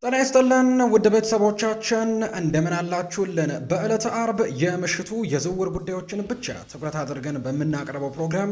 ጤና ይስጥልን ውድ ቤተሰቦቻችን እንደምን አላችሁልን? በዕለተ አርብ የምሽቱ የዝውውር ጉዳዮችን ብቻ ትኩረት አድርገን በምናቀርበው ፕሮግራም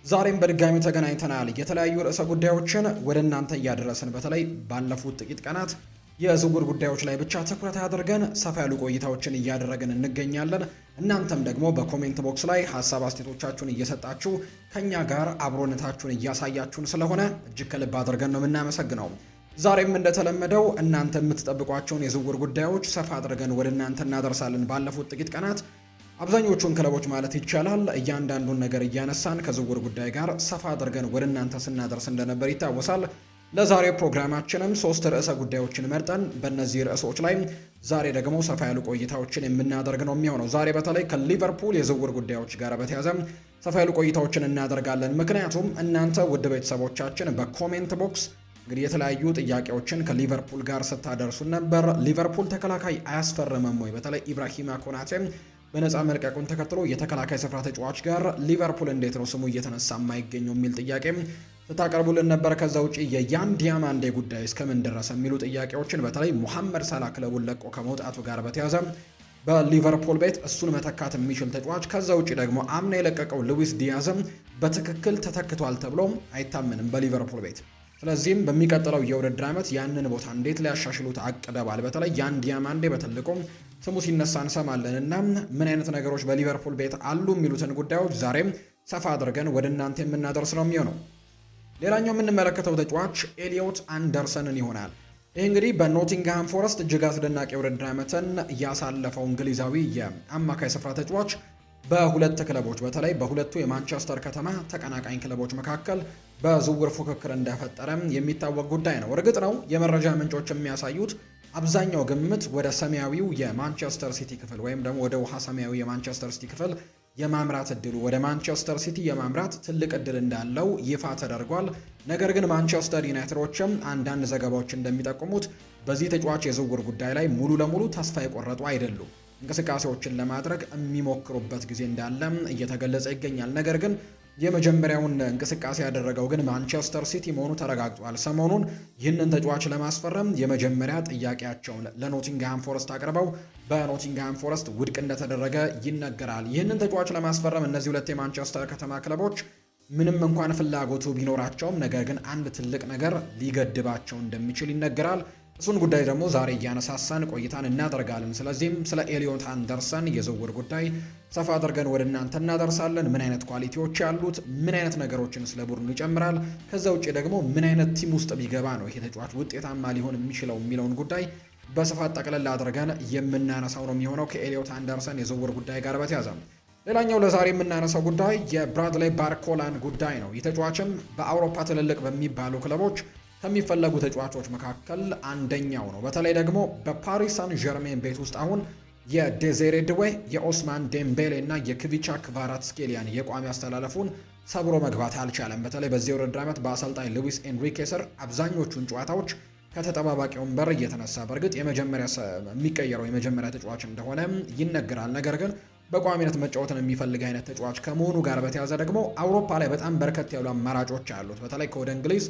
ዛሬም በድጋሚ ተገናኝተናል። የተለያዩ ርዕሰ ጉዳዮችን ወደ እናንተ እያደረስን በተለይ ባለፉት ጥቂት ቀናት የዝውውር ጉዳዮች ላይ ብቻ ትኩረት አድርገን ሰፋ ያሉ ቆይታዎችን እያደረግን እንገኛለን። እናንተም ደግሞ በኮሜንት ቦክስ ላይ ሀሳብ አስተያየቶቻችሁን እየሰጣችሁ ከኛ ጋር አብሮነታችሁን እያሳያችሁን ስለሆነ እጅግ ከልብ አድርገን ነው የምናመሰግነው። ዛሬም እንደተለመደው እናንተ የምትጠብቋቸውን የዝውውር ጉዳዮች ሰፋ አድርገን ወደ እናንተ እናደርሳለን። ባለፉት ጥቂት ቀናት አብዛኞቹን ክለቦች ማለት ይቻላል እያንዳንዱን ነገር እያነሳን ከዝውውር ጉዳይ ጋር ሰፋ አድርገን ወደ እናንተ ስናደርስ እንደነበር ይታወሳል። ለዛሬ ፕሮግራማችንም 3 ርዕሰ ጉዳዮችን መርጠን በእነዚህ ርዕሶች ላይ ዛሬ ደግሞ ሰፋ ያሉ ቆይታዎችን የምናደርግ ነው የሚሆነው። ዛሬ በተለይ ከሊቨርፑል የዝውውር ጉዳዮች ጋር በተያያዘ ሰፋ ያሉ ቆይታዎችን እናደርጋለን። ምክንያቱም እናንተ ውድ ቤተሰቦቻችን በኮሜንት ቦክስ እንግዲህ የተለያዩ ጥያቄዎችን ከሊቨርፑል ጋር ስታደርሱን ነበር። ሊቨርፑል ተከላካይ አያስፈርምም ወይ? በተለይ ኢብራሂማ ኮናቴ በነፃ መልቀቁን ተከትሎ የተከላካይ ስፍራ ተጫዋች ጋር ሊቨርፑል እንዴት ነው ስሙ እየተነሳ የማይገኘው የሚል ጥያቄ ስታቀርቡልን ነበር። ከዛ ውጪ የያን ዲያማንዴ ጉዳይ እስከምን ደረሰ የሚሉ ጥያቄዎችን በተለይ ሙሐመድ ሳላ ክለቡን ለቆ ከመውጣቱ ጋር በተያያዘ በሊቨርፑል ቤት እሱን መተካት የሚችል ተጫዋች፣ ከዛ ውጪ ደግሞ አምና የለቀቀው ሉዊስ ዲያዝም በትክክል ተተክቷል ተብሎ አይታመንም በሊቨርፑል ቤት። ስለዚህም በሚቀጥለው የውድድር ዓመት ያንን ቦታ እንዴት ሊያሻሽሉት አቅደዋል። በተለይ ያን ዲያማንዴ በትልቁም ስሙ ሲነሳ እንሰማለን እና ምን አይነት ነገሮች በሊቨርፑል ቤት አሉ የሚሉትን ጉዳዮች ዛሬም ሰፋ አድርገን ወደ እናንተ የምናደርስ ነው የሚሆነው። ሌላኛው የምንመለከተው ተጫዋች ኤሊዮት አንደርሰንን ይሆናል። ይህ እንግዲህ በኖቲንግሃም ፎረስት እጅግ አስደናቂ የውድድር ዓመትን ያሳለፈው እንግሊዛዊ የአማካይ ስፍራ ተጫዋች በሁለት ክለቦች በተለይ በሁለቱ የማንቸስተር ከተማ ተቀናቃኝ ክለቦች መካከል በዝውውር ፉክክር እንደፈጠረም የሚታወቅ ጉዳይ ነው። እርግጥ ነው የመረጃ ምንጮች የሚያሳዩት አብዛኛው ግምት ወደ ሰማያዊው የማንቸስተር ሲቲ ክፍል ወይም ደግሞ ወደ ውሃ ሰማያዊ የማንቸስተር ሲቲ ክፍል የማምራት እድሉ ወደ ማንቸስተር ሲቲ የማምራት ትልቅ እድል እንዳለው ይፋ ተደርጓል። ነገር ግን ማንቸስተር ዩናይትዶችም አንዳንድ ዘገባዎች እንደሚጠቁሙት በዚህ ተጫዋች የዝውውር ጉዳይ ላይ ሙሉ ለሙሉ ተስፋ የቆረጡ አይደሉም። እንቅስቃሴዎችን ለማድረግ የሚሞክሩበት ጊዜ እንዳለም እየተገለጸ ይገኛል። ነገር ግን የመጀመሪያውን እንቅስቃሴ ያደረገው ግን ማንቸስተር ሲቲ መሆኑ ተረጋግጧል። ሰሞኑን ይህንን ተጫዋች ለማስፈረም የመጀመሪያ ጥያቄያቸውን ለኖቲንግሃም ፎረስት አቅርበው በኖቲንግሃም ፎረስት ውድቅ እንደተደረገ ይነገራል። ይህንን ተጫዋች ለማስፈረም እነዚህ ሁለት የማንቸስተር ከተማ ክለቦች ምንም እንኳን ፍላጎቱ ቢኖራቸውም ነገር ግን አንድ ትልቅ ነገር ሊገድባቸው እንደሚችል ይነገራል። እሱን ጉዳይ ደግሞ ዛሬ እያነሳሳን ቆይታን እናደርጋለን። ስለዚህም ስለ ኤሊዮት አንደርሰን የዝውውር ጉዳይ ሰፋ አድርገን ወደ እናንተ እናደርሳለን። ምን አይነት ኳሊቲዎች ያሉት፣ ምን አይነት ነገሮችን ስለ ቡድኑ ይጨምራል፣ ከዛ ውጭ ደግሞ ምን አይነት ቲም ውስጥ ቢገባ ነው ይሄ ተጫዋች ውጤታማ ሊሆን የሚችለው የሚለውን ጉዳይ በስፋት ጠቅለል አድርገን የምናነሳው ነው የሚሆነው ከኤሊዮት አንደርሰን የዝውውር ጉዳይ ጋር በተያያዘ። ሌላኛው ለዛሬ የምናነሳው ጉዳይ የብራድሌይ ባርኮላን ጉዳይ ነው። ይህ ተጫዋችም በአውሮፓ ትልልቅ በሚባሉ ክለቦች ከሚፈለጉ ተጫዋቾች መካከል አንደኛው ነው። በተለይ ደግሞ በፓሪስ ሳን ዠርሜን ቤት ውስጥ አሁን የዴዜሬ ድዌ፣ የኦስማን ዴምቤሌ እና የክቪቻ ክቫራትስኬሊያን የቋሚ አስተላለፉን ሰብሮ መግባት አልቻለም። በተለይ በዚህ የውድድር ዓመት በአሰልጣኝ ሉዊስ ኤንሪኬ ስር አብዛኞቹን ጨዋታዎች ከተጠባባቂ ወንበር እየተነሳ በእርግጥ የሚቀየረው የመጀመሪያ ተጫዋች እንደሆነ ይነገራል። ነገር ግን በቋሚነት መጫወትን የሚፈልግ አይነት ተጫዋች ከመሆኑ ጋር በተያያዘ ደግሞ አውሮፓ ላይ በጣም በርከት ያሉ አማራጮች አሉት። በተለይ ከወደ እንግሊዝ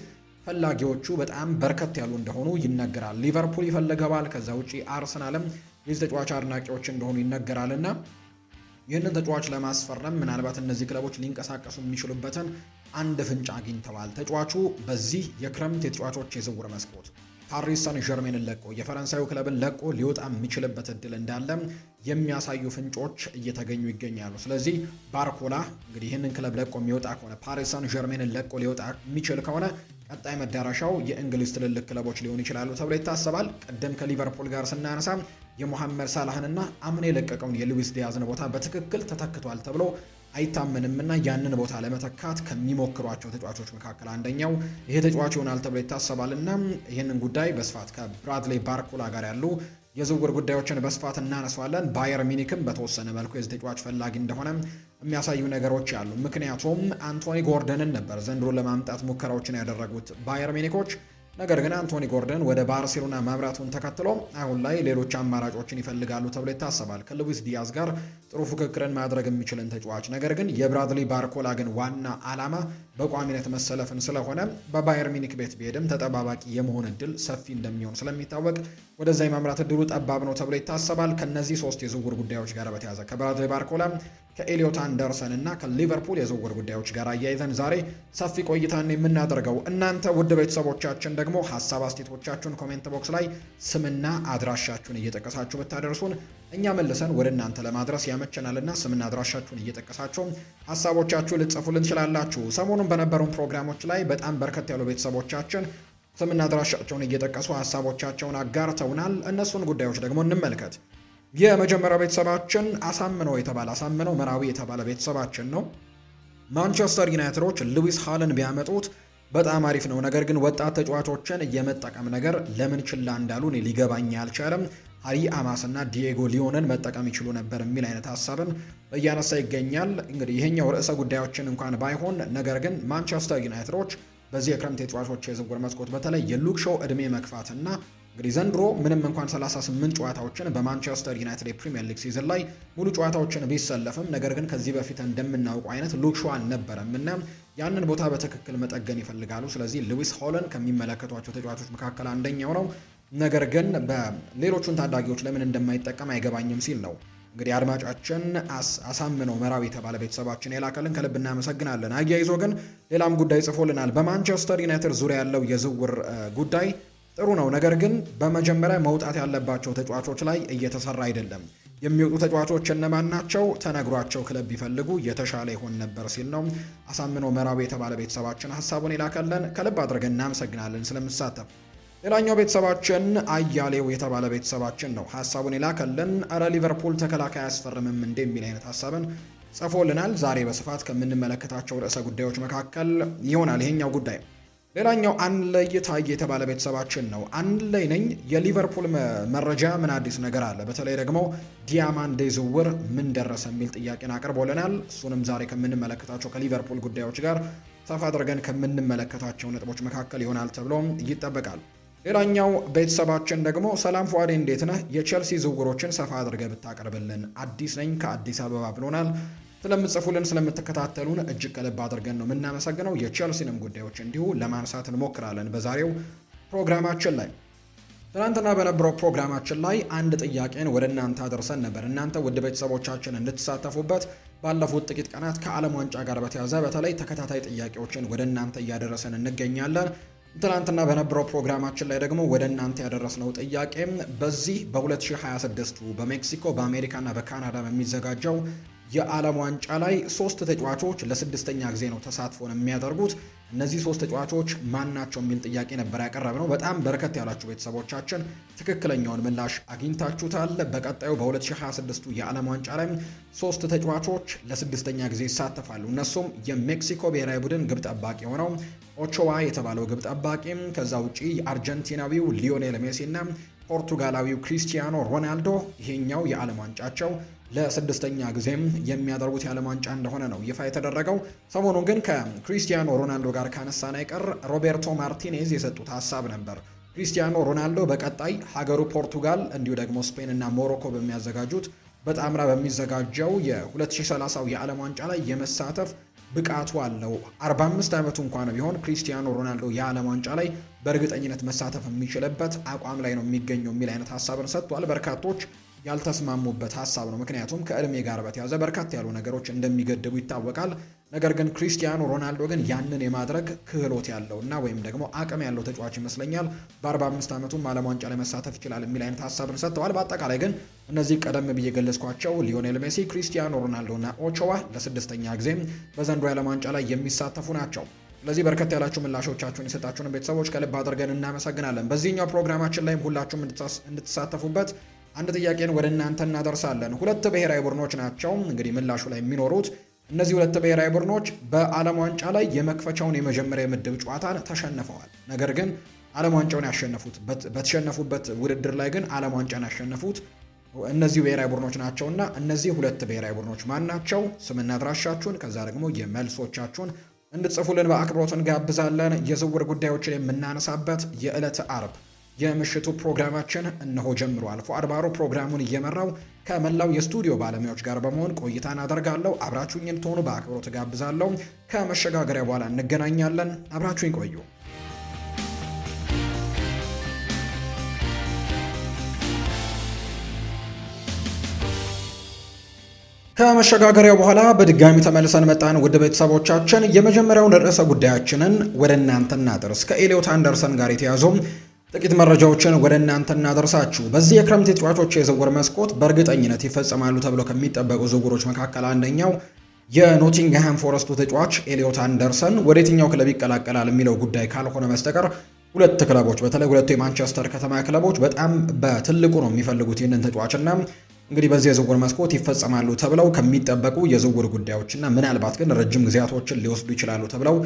ፈላጊዎቹ በጣም በርከት ያሉ እንደሆኑ ይነገራል። ሊቨርፑል ይፈልገዋል። ከዛ ውጪ አርሰናልም የዚህ ተጫዋች አድናቂዎች እንደሆኑ ይነገራልና ይህንን ተጫዋች ለማስፈረም ምናልባት እነዚህ ክለቦች ሊንቀሳቀሱ የሚችሉበትን አንድ ፍንጭ አግኝተዋል። ተጫዋቹ በዚህ የክረምት የተጫዋቾች የዝውውር መስኮት ፓሪስ ሳን ዠርሜንን ለቆ የፈረንሳዩ ክለብን ለቆ ሊወጣ የሚችልበት እድል እንዳለ የሚያሳዩ ፍንጮች እየተገኙ ይገኛሉ። ስለዚህ ባርኮላ እንግዲህ ይህንን ክለብ ለቆ የሚወጣ ከሆነ ፓሪስ ሳን ዠርሜንን ለቆ ሊወጣ የሚችል ከሆነ ቀጣይ መዳረሻው የእንግሊዝ ትልልቅ ክለቦች ሊሆኑ ይችላሉ ተብሎ ይታሰባል። ቀደም ከሊቨርፑል ጋር ስናነሳ የሙሐመድ ሳላህንና አምና የለቀቀውን የሉዊስ ዲያዝን ቦታ በትክክል ተተክቷል ተብሎ አይታመንምና ያንን ቦታ ለመተካት ከሚሞክሯቸው ተጫዋቾች መካከል አንደኛው ይሄ ተጫዋች ይሆናል ተብሎ ይታሰባልና ይህንን ጉዳይ በስፋት ከብራድሌይ ባርኮላ ጋር ያሉ የዝውውር ጉዳዮችን በስፋት እናነሳዋለን። ባየር ሚኒክም በተወሰነ መልኩ የዚህ ተጫዋች ፈላጊ እንደሆነ የሚያሳዩ ነገሮች አሉ። ምክንያቱም አንቶኒ ጎርደንን ነበር ዘንድሮ ለማምጣት ሙከራዎችን ያደረጉት ባየር ሚኒኮች። ነገር ግን አንቶኒ ጎርደን ወደ ባርሴሎና ማምራቱን ተከትሎ አሁን ላይ ሌሎች አማራጮችን ይፈልጋሉ ተብሎ ይታሰባል። ከሉዊስ ዲያዝ ጋር ጥሩ ፉክክርን ማድረግ የሚችልን ተጫዋች ነገር ግን የብራድሊ ባርኮላ ግን ዋና ዓላማ በቋሚነት መሰለፍን ስለሆነ በባየር ሚኒክ ቤት ቢሄድም ተጠባባቂ የመሆን እድል ሰፊ እንደሚሆን ስለሚታወቅ ወደዛ የማምራት እድሉ ጠባብ ነው ተብሎ ይታሰባል። ከነዚህ ሶስት የዝውውር ጉዳዮች ጋር በተያያዘ ከብራድሊ ባርኮላ ከኤሊዮት አንደርሰን እና ከሊቨርፑል የዝውውር ጉዳዮች ጋር አያይዘን ዛሬ ሰፊ ቆይታን የምናደርገው። እናንተ ውድ ቤተሰቦቻችን ደግሞ ሀሳብ አስተያየቶቻችሁን ኮሜንት ቦክስ ላይ ስምና አድራሻችሁን እየጠቀሳችሁ ብታደርሱን እኛ መልሰን ወደ እናንተ ለማድረስ ያመቸናልና ስምና አድራሻችሁን እየጠቀሳችሁ ሀሳቦቻችሁን ልትጽፉልን ትችላላችሁ። ሰሞኑን በነበሩን ፕሮግራሞች ላይ በጣም በርከት ያሉ ቤተሰቦቻችን ስምና አድራሻቸውን እየጠቀሱ ሀሳቦቻቸውን አጋርተውናል። እነሱን ጉዳዮች ደግሞ እንመልከት። የመጀመሪያው ቤተሰባችን አሳምነው መራዊ የተባለ ቤተሰባችን ነው። ማንቸስተር ዩናይትዶች ሉዊስ ሃለን ቢያመጡት በጣም አሪፍ ነው፣ ነገር ግን ወጣት ተጫዋቾችን የመጠቀም ነገር ለምን ችላ እንዳሉ እኔ ሊገባኝ አልቻለም። ሃሪ አማስ እና ዲዬጎ ሊዮንን መጠቀም ይችሉ ነበር የሚል አይነት ሀሳብን እያነሳ ይገኛል። እንግዲህ ይሄኛው ርዕሰ ጉዳዮችን እንኳን ባይሆን ነገር ግን ማንቸስተር ዩናይትዶች በዚህ የክረምት የተጫዋቾች የዝውውር መስኮት በተለይ የሉክ ሾው እድሜ መግፋትና እንግዲህ ዘንድሮ ምንም እንኳን 38 ጨዋታዎችን በማንቸስተር ዩናይትድ የፕሪሚየር ሊግ ሲዝን ላይ ሙሉ ጨዋታዎችን ቢሰለፍም ነገር ግን ከዚህ በፊት እንደምናውቀው አይነት ሉክ ሾው አልነበረም እና ያንን ቦታ በትክክል መጠገን ይፈልጋሉ። ስለዚህ ሉዊስ ሆለን ከሚመለከቷቸው ተጫዋቾች መካከል አንደኛው ነው። ነገር ግን በሌሎቹን ታዳጊዎች ለምን እንደማይጠቀም አይገባኝም ሲል ነው እንግዲህ አድማጫችን አሳምነው መራዊ የተባለ ቤተሰባችን የላከልን፣ ከልብ እናመሰግናለን። አያይዞ ግን ሌላም ጉዳይ ጽፎልናል። በማንቸስተር ዩናይትድ ዙሪያ ያለው የዝውውር ጉዳይ ጥሩ ነው፣ ነገር ግን በመጀመሪያ መውጣት ያለባቸው ተጫዋቾች ላይ እየተሰራ አይደለም። የሚወጡ ተጫዋቾች እነማን ናቸው? ተነግሯቸው ክለብ ቢፈልጉ የተሻለ ይሆን ነበር ሲል ነው አሳምነው መራዊ የተባለ ቤተሰባችን ሀሳቡን የላከልን። ከልብ አድርገን እናመሰግናለን ስለምሳተፍ። ሌላኛው ቤተሰባችን አያሌው የተባለ ቤተሰባችን ነው ሀሳቡን የላከልን። እረ ሊቨርፑል ተከላካይ አያስፈርምም እንደ የሚል አይነት ሀሳብን ጽፎልናል። ዛሬ በስፋት ከምንመለከታቸው ርዕሰ ጉዳዮች መካከል ይሆናል ይሄኛው ጉዳይ። ሌላኛው አንለይ ታዬ የተባለ ቤተሰባችን ነው። አንለይ ነኝ፣ የሊቨርፑል መረጃ ምን አዲስ ነገር አለ? በተለይ ደግሞ ዲያማንዴ ዝውውር ምን ደረሰ የሚል ጥያቄን አቅርቦልናል። እሱንም ዛሬ ከምንመለከታቸው ከሊቨርፑል ጉዳዮች ጋር ሰፋ አድርገን ከምንመለከታቸው ነጥቦች መካከል ይሆናል ተብሎ ይጠበቃል። ሌላኛው ቤተሰባችን ደግሞ ሰላም ፏዴ እንዴት ነህ? የቼልሲ ዝውውሮችን ሰፋ አድርገህ ብታቀርብልን፣ አዲስ ነኝ ከአዲስ አበባ ብሎናል። ስለምትጽፉልን ስለምትከታተሉን እጅግ ከልብ አድርገን ነው የምናመሰግነው። የቼልሲንም ጉዳዮች እንዲሁ ለማንሳት እንሞክራለን በዛሬው ፕሮግራማችን ላይ። ትናንትና በነበረው ፕሮግራማችን ላይ አንድ ጥያቄን ወደ እናንተ አድርሰን ነበር። እናንተ ውድ ቤተሰቦቻችን እንድትሳተፉበት ባለፉት ጥቂት ቀናት ከዓለም ዋንጫ ጋር በተያያዘ በተለይ ተከታታይ ጥያቄዎችን ወደ እናንተ እያደረሰን እንገኛለን። ትናንትና በነበረው ፕሮግራማችን ላይ ደግሞ ወደ እናንተ ያደረስነው ጥያቄ በዚህ በ2026 በሜክሲኮ በአሜሪካና በካናዳ በሚዘጋጀው የዓለም ዋንጫ ላይ 3 ተጫዋቾች ለስድስተኛ ጊዜ ነው ተሳትፎን የሚያደርጉት። እነዚህ 3 ተጫዋቾች ማን ናቸው የሚል ጥያቄ ነበር ያቀረብነው። በጣም በርከት ያላችሁ ቤተሰቦቻችን ትክክለኛውን ምላሽ አግኝታችሁታል። በቀጣዩ በ2026 የዓለም ዋንጫ ላይ 3 ተጫዋቾች ለስድስተኛ ጊዜ ይሳተፋሉ። እነሱም የሜክሲኮ ብሔራዊ ቡድን ግብ ጠባቂ የሆነው ኦቾዋ የተባለው ግብ ጠባቂ፣ ከዛ ውጪ አርጀንቲናዊው ሊዮኔል ሜሲ እና ፖርቱጋላዊው ክሪስቲያኖ ሮናልዶ ይሄኛው የዓለም ዋንጫቸው ለስድስተኛ ጊዜም የሚያደርጉት የዓለም ዋንጫ እንደሆነ ነው ይፋ የተደረገው። ሰሞኑን ግን ከክሪስቲያኖ ሮናልዶ ጋር ካነሳን አይቀር ሮቤርቶ ማርቲኔዝ የሰጡት ሀሳብ ነበር። ክሪስቲያኖ ሮናልዶ በቀጣይ ሀገሩ ፖርቱጋል እንዲሁ ደግሞ ስፔን እና ሞሮኮ በሚያዘጋጁት በጣምራ በሚዘጋጀው የ2030 የዓለም ዋንጫ ላይ የመሳተፍ ብቃቱ አለው። 45 ዓመቱ እንኳን ቢሆን ክሪስቲያኖ ሮናልዶ የዓለም ዋንጫ ላይ በእርግጠኝነት መሳተፍ የሚችልበት አቋም ላይ ነው የሚገኘው የሚል አይነት ሀሳብን ሰጥቷል። በርካቶች ያልተስማሙበት ሀሳብ ነው። ምክንያቱም ከእድሜ ጋር በተያዘ በርካታ ያሉ ነገሮች እንደሚገድቡ ይታወቃል። ነገር ግን ክሪስቲያኖ ሮናልዶ ግን ያንን የማድረግ ክህሎት ያለው እና ወይም ደግሞ አቅም ያለው ተጫዋች ይመስለኛል። በ45 ዓመቱም ዓለም ዋንጫ ላይ መሳተፍ ይችላል የሚል አይነት ሀሳብን ሰጥተዋል። በአጠቃላይ ግን እነዚህ ቀደም ብዬ ገለጽኳቸው ሊዮኔል ሜሲ፣ ክሪስቲያኖ ሮናልዶ እና ኦቾዋ ለስድስተኛ ጊዜም በዘንድሮ የዓለም ዋንጫ ላይ የሚሳተፉ ናቸው። ስለዚህ በርከት ያላችሁ ምላሾቻችሁን የሰጣችሁን ቤተሰቦች ከልብ አድርገን እናመሰግናለን። በዚህኛው ፕሮግራማችን ላይም ሁላችሁም እንድትሳተፉበት አንድ ጥያቄን ወደ እናንተ እናደርሳለን። 2 ብሔራዊ ቡድኖች ናቸው እንግዲህ ምላሹ ላይ የሚኖሩት። እነዚህ 2 ብሔራዊ ቡድኖች በዓለም ዋንጫ ላይ የመክፈቻውን የመጀመሪያ የምድብ ጨዋታን ተሸንፈዋል። ነገር ግን ዓለም ዋንጫውን ያሸነፉት በተሸነፉበት ውድድር ላይ ግን ዓለም ዋንጫን ያሸነፉት እነዚህ ብሔራዊ ቡድኖች ናቸውና እነዚህ 2 ብሔራዊ ቡድኖች ማን ናቸው? ስምና አድራሻችሁን ከዛ ደግሞ የመልሶቻችሁን እንድትጽፉልን በአክብሮት እንጋብዛለን። የዝውውር ጉዳዮችን የምናነሳበት የዕለተ አርብ የምሽቱ ፕሮግራማችን እነሆ ጀምሯል። ፉአድ ባሮ ፕሮግራሙን እየመራው ከመላው የስቱዲዮ ባለሙያዎች ጋር በመሆን ቆይታን አደርጋለሁ። አብራችሁኝ እንድትሆኑ በአክብሮት ጋብዛለሁ። ከመሸጋገሪያ በኋላ እንገናኛለን። አብራችሁኝ ቆዩ። ከመሸጋገሪያው በኋላ በድጋሚ ተመልሰን መጣን። ውድ ቤተሰቦቻችን የመጀመሪያውን ርዕሰ ጉዳያችንን ወደ እናንተ እናደርስ። ከኤሊዮት አንደርሰን ጋር የተያዙ ጥቂት መረጃዎችን ወደ እናንተ እናደርሳችሁ። በዚህ የክረምት ተጫዋቾች የዝውውር መስኮት በእርግጠኝነት ይፈጸማሉ ተብለው ከሚጠበቁ ዝውውሮች መካከል አንደኛው የኖቲንግሃም ፎረስቱ ተጫዋች ኤሊዮት አንደርሰን ወደ የትኛው ክለብ ይቀላቀላል የሚለው ጉዳይ ካልሆነ በስተቀር ሁለት ክለቦች በተለይ ሁለቱ የማንቸስተር ከተማ ክለቦች በጣም በትልቁ ነው የሚፈልጉት ይህንን ተጫዋችና እንግዲህ በዚህ የዝውውር መስኮት ይፈጸማሉ ተብለው ከሚጠበቁ የዝውውር ጉዳዮችና ምናልባት ግን ረጅም ጊዜያቶችን ሊወስዱ ይችላሉ ተብለው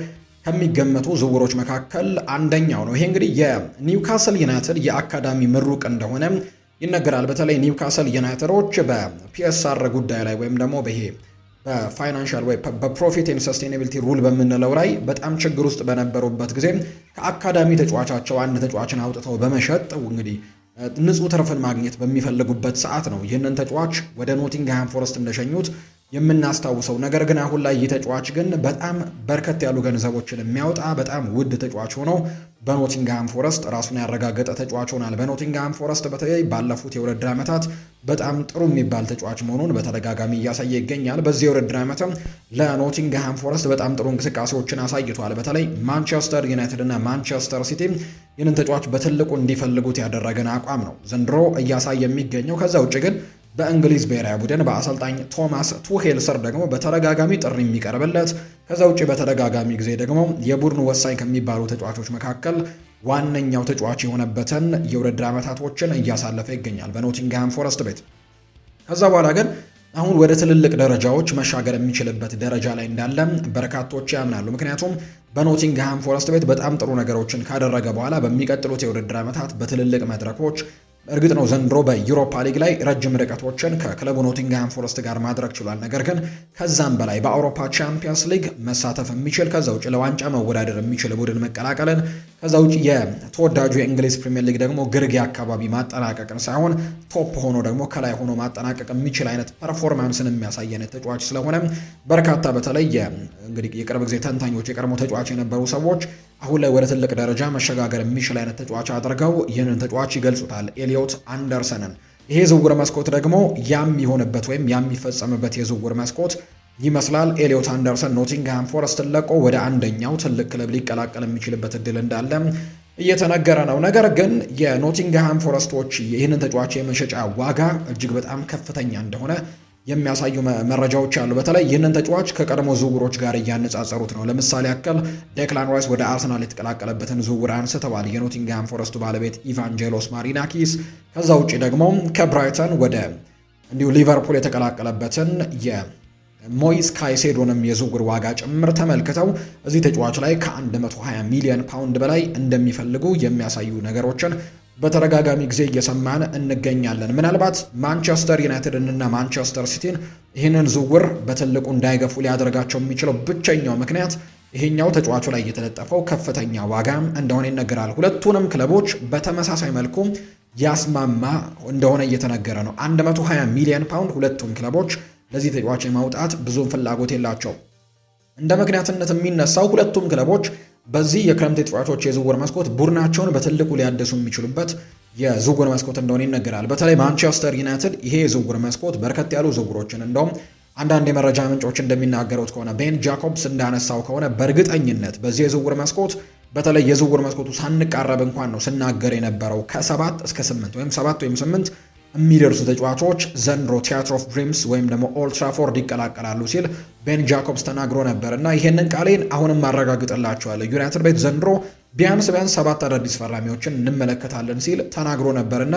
ከሚገመቱ ዝውውሮች መካከል አንደኛው ነው። ይሄ እንግዲህ የኒውካስል ዩናይትድ የአካዳሚ ምሩቅ እንደሆነ ይነገራል። በተለይ ኒውካስል ዩናይትዶች በፒኤስአር ጉዳይ ላይ ወይም ደግሞ በይሄ በፋይናንሻል ወይ በፕሮፊት ኤንድ ሰስቴናቢሊቲ ሩል በምንለው ላይ በጣም ችግር ውስጥ በነበሩበት ጊዜ ከአካዳሚ ተጫዋቻቸው አንድ ተጫዋችን አውጥተው በመሸጥ እንግዲህ ንጹህ ትርፍን ማግኘት በሚፈልጉበት ሰዓት ነው ይህንን ተጫዋች ወደ ኖቲንግሃም ፎረስት እንደሸኙት የምናስታውሰው። ነገር ግን አሁን ላይ ይህ ተጫዋች ግን በጣም በርከት ያሉ ገንዘቦችን የሚያወጣ በጣም ውድ ተጫዋች ሆኖ በኖቲንግሃም ፎረስት ራሱን ያረጋገጠ ተጫዋች ሆኗል። በኖቲንግሃም ፎረስት በተለይ ባለፉት የውድድር ዓመታት በጣም ጥሩ የሚባል ተጫዋች መሆኑን በተደጋጋሚ እያሳየ ይገኛል። በዚህ የውድድር ዓመትም ለኖቲንግሃም ፎረስት በጣም ጥሩ እንቅስቃሴዎችን አሳይቷል። በተለይ ማንቸስተር ዩናይትድ እና ማንቸስተር ሲቲ ይህንን ተጫዋች በትልቁ እንዲፈልጉት ያደረገን አቋም ነው ዘንድሮ እያሳየ የሚገኘው። ከዛ ውጭ ግን በእንግሊዝ ብሔራዊ ቡድን በአሰልጣኝ ቶማስ ቱሄል ስር ደግሞ በተደጋጋሚ ጥሪ የሚቀርብለት ከዛ ውጭ በተደጋጋሚ ጊዜ ደግሞ የቡድኑ ወሳኝ ከሚባሉ ተጫዋቾች መካከል ዋነኛው ተጫዋች የሆነበትን የውድድር ዓመታቶችን እያሳለፈ ይገኛል በኖቲንግሃም ፎረስት ቤት። ከዛ በኋላ ግን አሁን ወደ ትልልቅ ደረጃዎች መሻገር የሚችልበት ደረጃ ላይ እንዳለ በርካቶች ያምናሉ። ምክንያቱም በኖቲንግሃም ፎረስት ቤት በጣም ጥሩ ነገሮችን ካደረገ በኋላ በሚቀጥሉት የውድድር ዓመታት በትልልቅ መድረኮች እርግጥ ነው ዘንድሮ በዩሮፓ ሊግ ላይ ረጅም ርቀቶችን ከክለቡ ኖቲንግሃም ፎረስት ጋር ማድረግ ችሏል። ነገር ግን ከዛም በላይ በአውሮፓ ቻምፒየንስ ሊግ መሳተፍ የሚችል ከዛ ውጭ ለዋንጫ መወዳደር የሚችል ቡድን መቀላቀልን ከዛ ውጭ የተወዳጁ የእንግሊዝ ፕሪሚየር ሊግ ደግሞ ግርጌ አካባቢ ማጠናቀቅን ሳይሆን ቶፕ ሆኖ ደግሞ ከላይ ሆኖ ማጠናቀቅ የሚችል አይነት ፐርፎርማንስን የሚያሳይ አይነት ተጫዋች ስለሆነ በርካታ በተለይ እንግዲህ የቅርብ ጊዜ ተንታኞች የቀድሞ ተጫዋች የነበሩ ሰዎች አሁን ላይ ወደ ትልቅ ደረጃ መሸጋገር የሚችል አይነት ተጫዋች አድርገው ይህንን ተጫዋች ይገልጹታል፣ ኤሊዮት አንደርሰንን። ይሄ ዝውውር መስኮት ደግሞ ያም የሆነበት ወይም ያም የሚፈጸምበት የዝውውር መስኮት ይመስላል። ኤሊዮት አንደርሰን ኖቲንግሃም ፎረስትን ለቆ ወደ አንደኛው ትልቅ ክለብ ሊቀላቀል የሚችልበት እድል እንዳለ እየተነገረ ነው። ነገር ግን የኖቲንግሃም ፎረስቶች ይህንን ተጫዋች የመሸጫ ዋጋ እጅግ በጣም ከፍተኛ እንደሆነ የሚያሳዩ መረጃዎች አሉ። በተለይ ይህንን ተጫዋች ከቀድሞ ዝውውሮች ጋር እያነጻጸሩት ነው። ለምሳሌ ያክል ዴክላን ራይስ ወደ አርሰናል የተቀላቀለበትን ዝውውር አንስተዋል የኖቲንግሃም ፎረስቱ ባለቤት ኢቫንጀሎስ ማሪናኪስ። ከዛ ውጪ ደግሞ ከብራይተን ወደ እንዲሁ ሊቨርፑል የተቀላቀለበትን የሞይስ ካይሴዶንም የዝውውር ዋጋ ጭምር ተመልክተው እዚህ ተጫዋች ላይ ከ120 ሚሊዮን ፓውንድ በላይ እንደሚፈልጉ የሚያሳዩ ነገሮችን በተደጋጋሚ ጊዜ እየሰማን እንገኛለን። ምናልባት ማንቸስተር ዩናይትድን እና ማንቸስተር ሲቲን ይህንን ዝውውር በትልቁ እንዳይገፉ ሊያደርጋቸው የሚችለው ብቸኛው ምክንያት ይሄኛው ተጫዋቹ ላይ የተለጠፈው ከፍተኛ ዋጋም እንደሆነ ይነገራል። ሁለቱንም ክለቦች በተመሳሳይ መልኩ ያስማማ እንደሆነ እየተነገረ ነው። 120 ሚሊዮን ፓውንድ ሁለቱም ክለቦች ለዚህ ተጫዋች የማውጣት ብዙም ፍላጎት የላቸው። እንደ ምክንያትነት የሚነሳው ሁለቱም ክለቦች በዚህ የክረምት ተጫዋቾች የዝውውር መስኮት ቡድናቸውን በትልቁ ሊያደሱ የሚችሉበት የዝውውር መስኮት እንደሆነ ይነገራል። በተለይ ማንቸስተር ዩናይትድ ይሄ የዝውውር መስኮት በርከት ያሉ ዝውውሮችን እንደውም አንዳንድ የመረጃ ምንጮች እንደሚናገሩት ከሆነ ቤን ጃኮብስ እንዳነሳው ከሆነ በእርግጠኝነት በዚህ የዝውውር መስኮት በተለይ የዝውውር መስኮቱ ሳንቃረብ እንኳን ነው ስናገር የነበረው ከ7 እስከ 8 ወይም 7 ወይም 8 የሚደርሱ ተጫዋቾች ዘንድሮ ቲያትር ኦፍ ድሪምስ ወይም ደግሞ ኦልድ ትራፎርድ ይቀላቀላሉ ሲል ቤን ጃኮብስ ተናግሮ ነበር እና ይሄንን ቃሌን አሁንም ማረጋግጥላቸዋለሁ። ዩናይትድ ቤት ዘንድሮ ቢያንስ 7 አዳዲስ ፈራሚዎችን እንመለከታለን ሲል ተናግሮ ነበርና